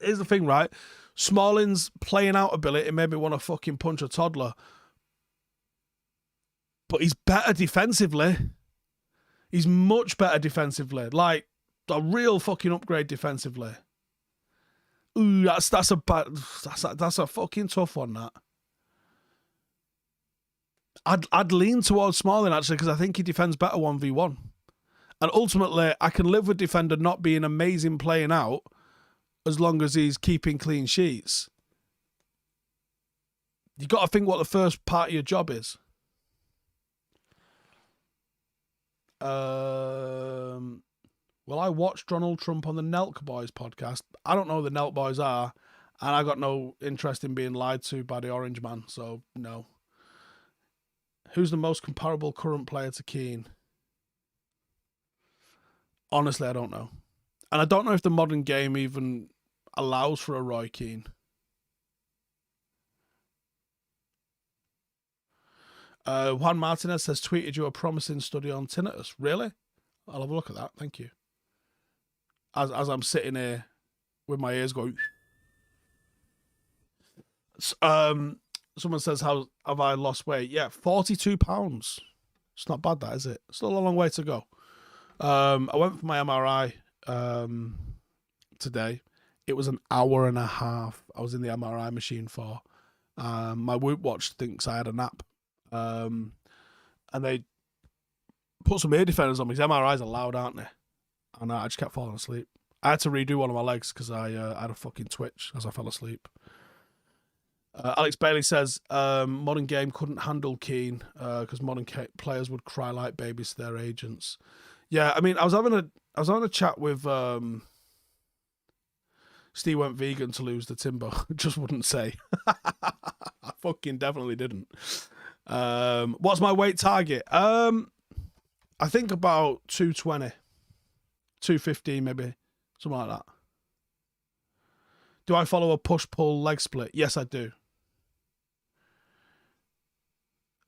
Here's the thing, right? Smalling's playing out ability made me want to fucking punch a toddler. But he's better defensively. He's much better defensively. Like, a real fucking upgrade defensively. Ooh, that's a fucking tough one, that. I'd lean towards Smalling, actually, because I think he defends better 1v1. And ultimately, I can live with defender not being amazing playing out as long as he's keeping clean sheets. You got to think what the first part of your job is. Well, I watched Donald Trump on the Nelk Boys podcast. I don't know who the Nelk Boys are, and I got no interest in being lied to by the Orange Man, so no. Who's the most comparable current player to Keane? Honestly, I don't know. And I don't know if the modern game even allows for a Roy Keane. Juan Martinez has tweeted you a promising study on tinnitus. Really? I'll have a look at that. Thank you. As I'm sitting here with my ears going. Someone says, how have I lost weight? Yeah, 42 pounds. It's not bad, that, is it? Still a long way to go. I went for my MRI today. It was an hour and a half I was in the MRI machine for. My Whoop watch thinks I had a nap. And they put some ear defenders on me. Because MRIs are loud, aren't they? And I just kept falling asleep. I had to redo one of my legs because I had a fucking twitch as I fell asleep. Alex Bailey says modern game couldn't handle Keane because modern players would cry like babies to their agents. Yeah, I mean, I was having a chat with Steve went vegan to lose the timber. Just wouldn't say. I fucking definitely didn't. What's my weight target? I think about 220, 215 maybe, something like that. Do I follow a push-pull leg split? Yes, I do.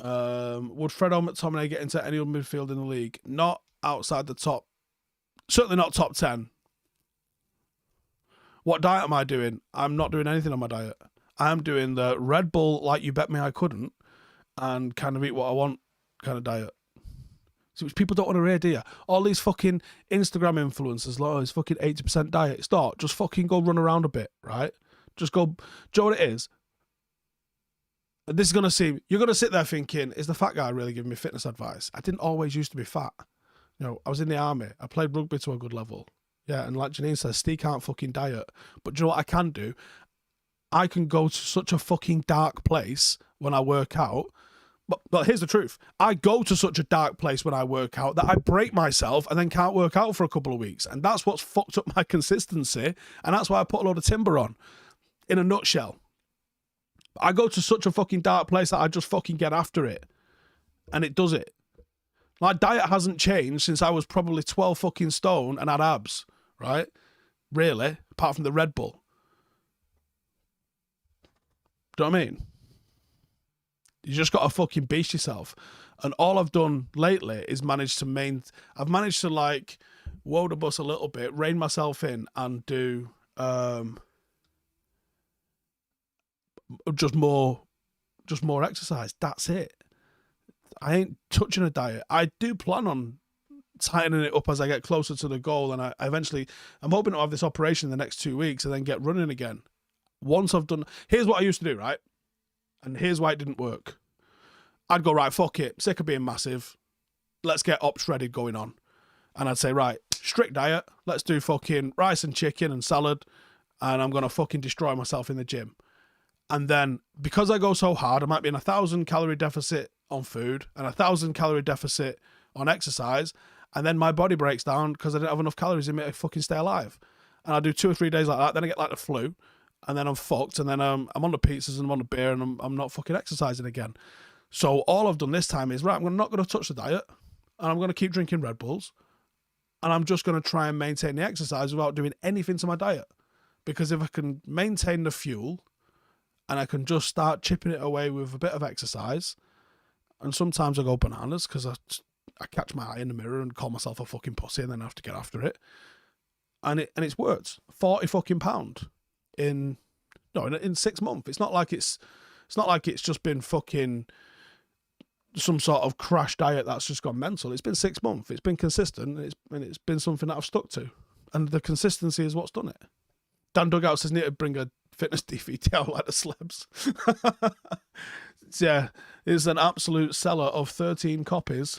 Would Fredo McTominay get into any other midfield in the league? Not outside the top. Certainly not top 10. What diet am I doing? I'm not doing anything on my diet. I'm doing the Red Bull like you bet me I couldn't and kind of eat what I want kind of diet. So which people don't want to hear, do you? All these fucking Instagram influencers, like, oh, it's fucking 80% diet. Start. Just fucking go run around a bit, right? Just go. Do you know what it is? And this is going to seem, you're going to sit there thinking, is the fat guy really giving me fitness advice? I didn't always used to be fat. You know, I was in the army. I played rugby to a good level. Yeah, and like Janine says, Steve can't fucking diet. But do you know what I can do? I can go to such a fucking dark place when I work out. But here's the truth. I go to such a dark place when I work out that I break myself and then can't work out for a couple of weeks. And that's what's fucked up my consistency. And that's why I put a load of timber on. In a nutshell. I go to such a fucking dark place that I just fucking get after it. And it does it. My diet hasn't changed since I was probably 12 fucking stone and had abs. Right? Really? Apart from the Red Bull. Do you know what I mean? You just got to fucking beast yourself. And all I've done lately is I've managed to like woe the bus a little bit, rein myself in, and do just more exercise. That's it. I ain't touching a diet. I do plan on tightening it up as I get closer to the goal, and I'm hoping to have this operation in the next 2 weeks and then get running again. Once I've done, here's what I used to do, right? And here's why it didn't work. I'd go, right, fuck it, sick of being massive. Let's get ops shredded going on. And I'd say, right, strict diet. Let's do fucking rice and chicken and salad. And I'm going to fucking destroy myself in the gym. And then, because I go so hard, I might be in 1,000 calorie deficit on food and 1,000 calorie deficit on exercise. And then my body breaks down because I didn't have enough calories in me to fucking stay alive. And I do 2 or 3 days like that. Then I get like the flu. And then I'm fucked. And then I'm on the pizzas and I'm on the beer and I'm not fucking exercising again. So all I've done this time is, right, I'm not going to touch the diet. And I'm going to keep drinking Red Bulls. And I'm just going to try and maintain the exercise without doing anything to my diet. Because if I can maintain the fuel and I can just start chipping it away with a bit of exercise, and sometimes I go bananas because I catch my eye in the mirror and call myself a fucking pussy and then I have to get after it. And it's worked. 40 fucking pound in 6 months. It's not like it's just been fucking some sort of crash diet that's just gone mental. It's been 6 months. It's been consistent, and it's been something that I've stuck to. And the consistency is what's done it. Dan Dugout says, need to bring a fitness DVD out like the Slebs. Yeah, it's an absolute seller of 13 copies.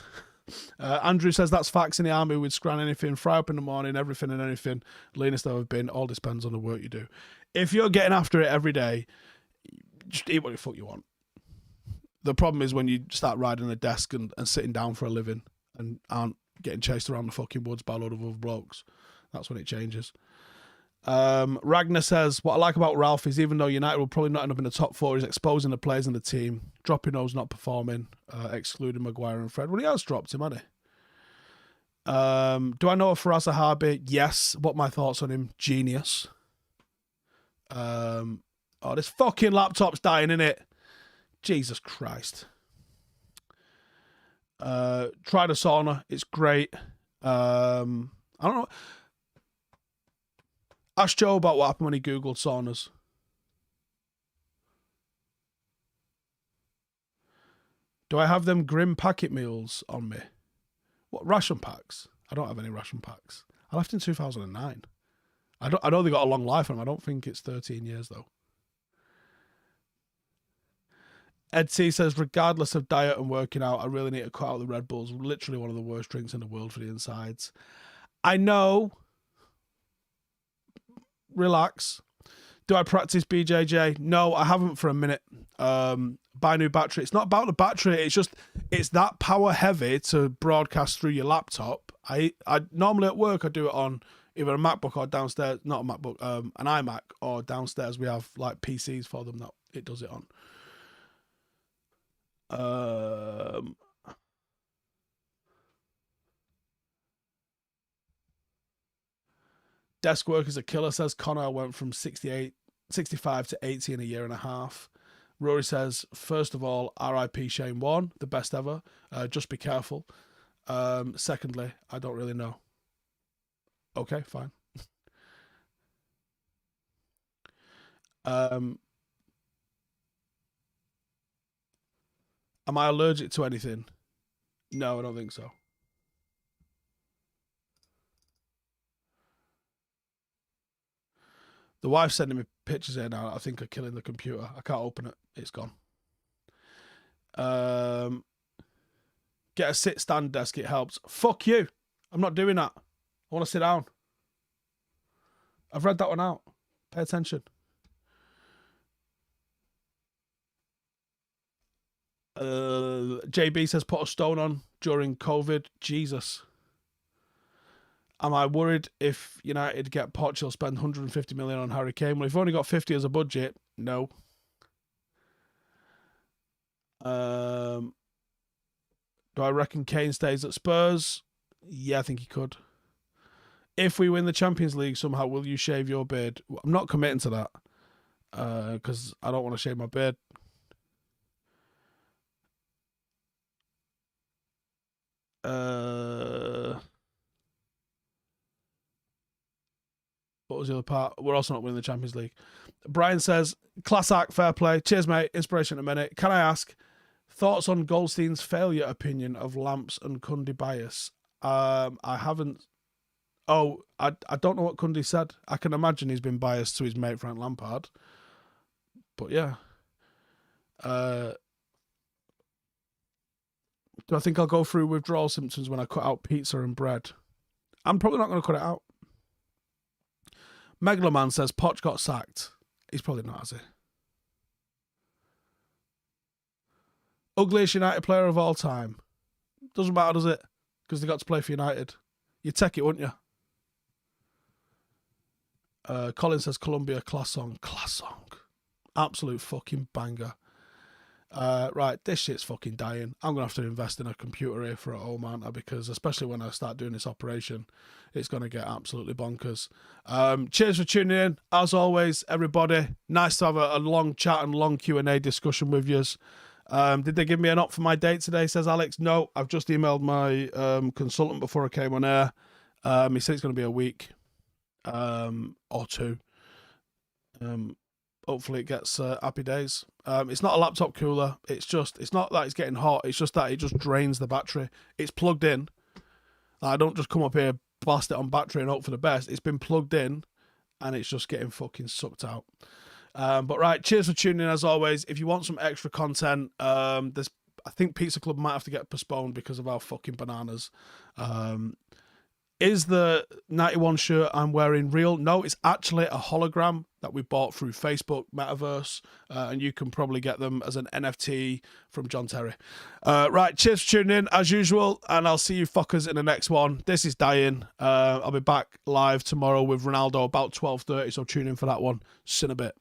Andrew says, that's facts. In the army, we'd scran anything, fry up in the morning, everything and anything. Leanest I've been. All depends on the work you do. If you're getting after it every day, just eat what the fuck you want. The problem is when you start riding a desk and sitting down for a living and aren't getting chased around the fucking woods by a load of other blokes. That's when it changes. Ragnar says, what I like about Ralph is even though United will probably not end up in the top 4, he's exposing the players in the team, dropping those not performing, excluding Maguire and Fred. Well, he has dropped him, hasn't he? Do I know a Faraz Zahabi? Yes. What my thoughts on him? Genius. Oh, this fucking laptop's dying, innit? Jesus Christ. Tried a sauna. It's great. I don't know. Ask Joe about what happened when he Googled saunas. Do I have them grim packet meals on me? What, ration packs? I don't have any ration packs. I left in 2009. I know they got a long life on them. I don't think it's 13 years, though. Ed T says, regardless of diet and working out, I really need to cut out the Red Bulls. Literally one of the worst drinks in the world for the insides. I know. Relax. Do I practice BJJ? No, I haven't for a minute. Buy a new battery. It's not about the battery. It's that power heavy to broadcast through your laptop. I normally at work I do it on either a MacBook or downstairs, not a MacBook, an iMac, or downstairs we have like PCs for them that it does it on. Desk work is a killer, says Connor. Went from 65 to 80 in a year and a half. Rory says, first of all, RIP Shane Warne, the best ever. Just be careful. Secondly, I don't really know. Okay, fine. Am I allergic to anything? No, I don't think so. The wife's sending me pictures here now. I think are killing the computer. I can't open it. It's gone. Get a sit-stand desk. It helps. Fuck you. I'm not doing that. I want to sit down. I've read that one out. Pay attention. JB says, put a stone on during COVID. Jesus. Am I worried if United get Portugal spend 150 million on Harry Kane? Well, if you've only got 50 as a budget, no. Do I reckon Kane stays at Spurs? Yeah, I think he could. If we win the Champions League somehow, will you shave your beard? I'm not committing to that because I don't want to shave my beard. What was the other part? We're also not winning the Champions League. Brian says, class act, fair play. Cheers, mate. Inspiration in a minute. Can I ask thoughts on Goldstein's failure opinion of Lamps and Cundy bias? I haven't. Oh, I don't know what Cundy said. I can imagine he's been biased to his mate Frank Lampard. But yeah. Do I think I'll go through withdrawal symptoms when I cut out pizza and bread? I'm probably not going to cut it out. Megaloman says Poch got sacked. He's probably not, has he? Ugliest United player of all time. Doesn't matter, does it? Because they got to play for United. You'd take it, wouldn't you? Colin says Columbia, class song. Class song. Absolute fucking banger. Right, this shit's fucking dying. I'm going to have to invest in a computer here for at home, aren't I? Because especially when I start doing this operation, it's going to get absolutely bonkers. Cheers for tuning in. As always, everybody, nice to have a long chat and long Q&A discussion with yous. Did they give me an op for my date today, says Alex? No, I've just emailed my consultant before I came on air. He said it's going to be a week or two. Hopefully it gets happy days. It's not a laptop cooler. It's not that it's getting hot. It's just that it just drains the battery. It's plugged in. I don't just come up here, blast it on battery and hope for the best. It's been plugged in and it's just getting fucking sucked out. But right, cheers for tuning in as always. If you want some extra content, I think Pizza Club might have to get postponed because of our fucking bananas. Is the 91 shirt I'm wearing real? No, it's actually a hologram that we bought through Facebook Metaverse, and you can probably get them as an NFT from John Terry. Right, cheers for tuning in as usual, and I'll see you fuckers in the next one. This is dying. I'll be back live tomorrow with Ronaldo about 12:30, so tune in for that one. See you in a bit.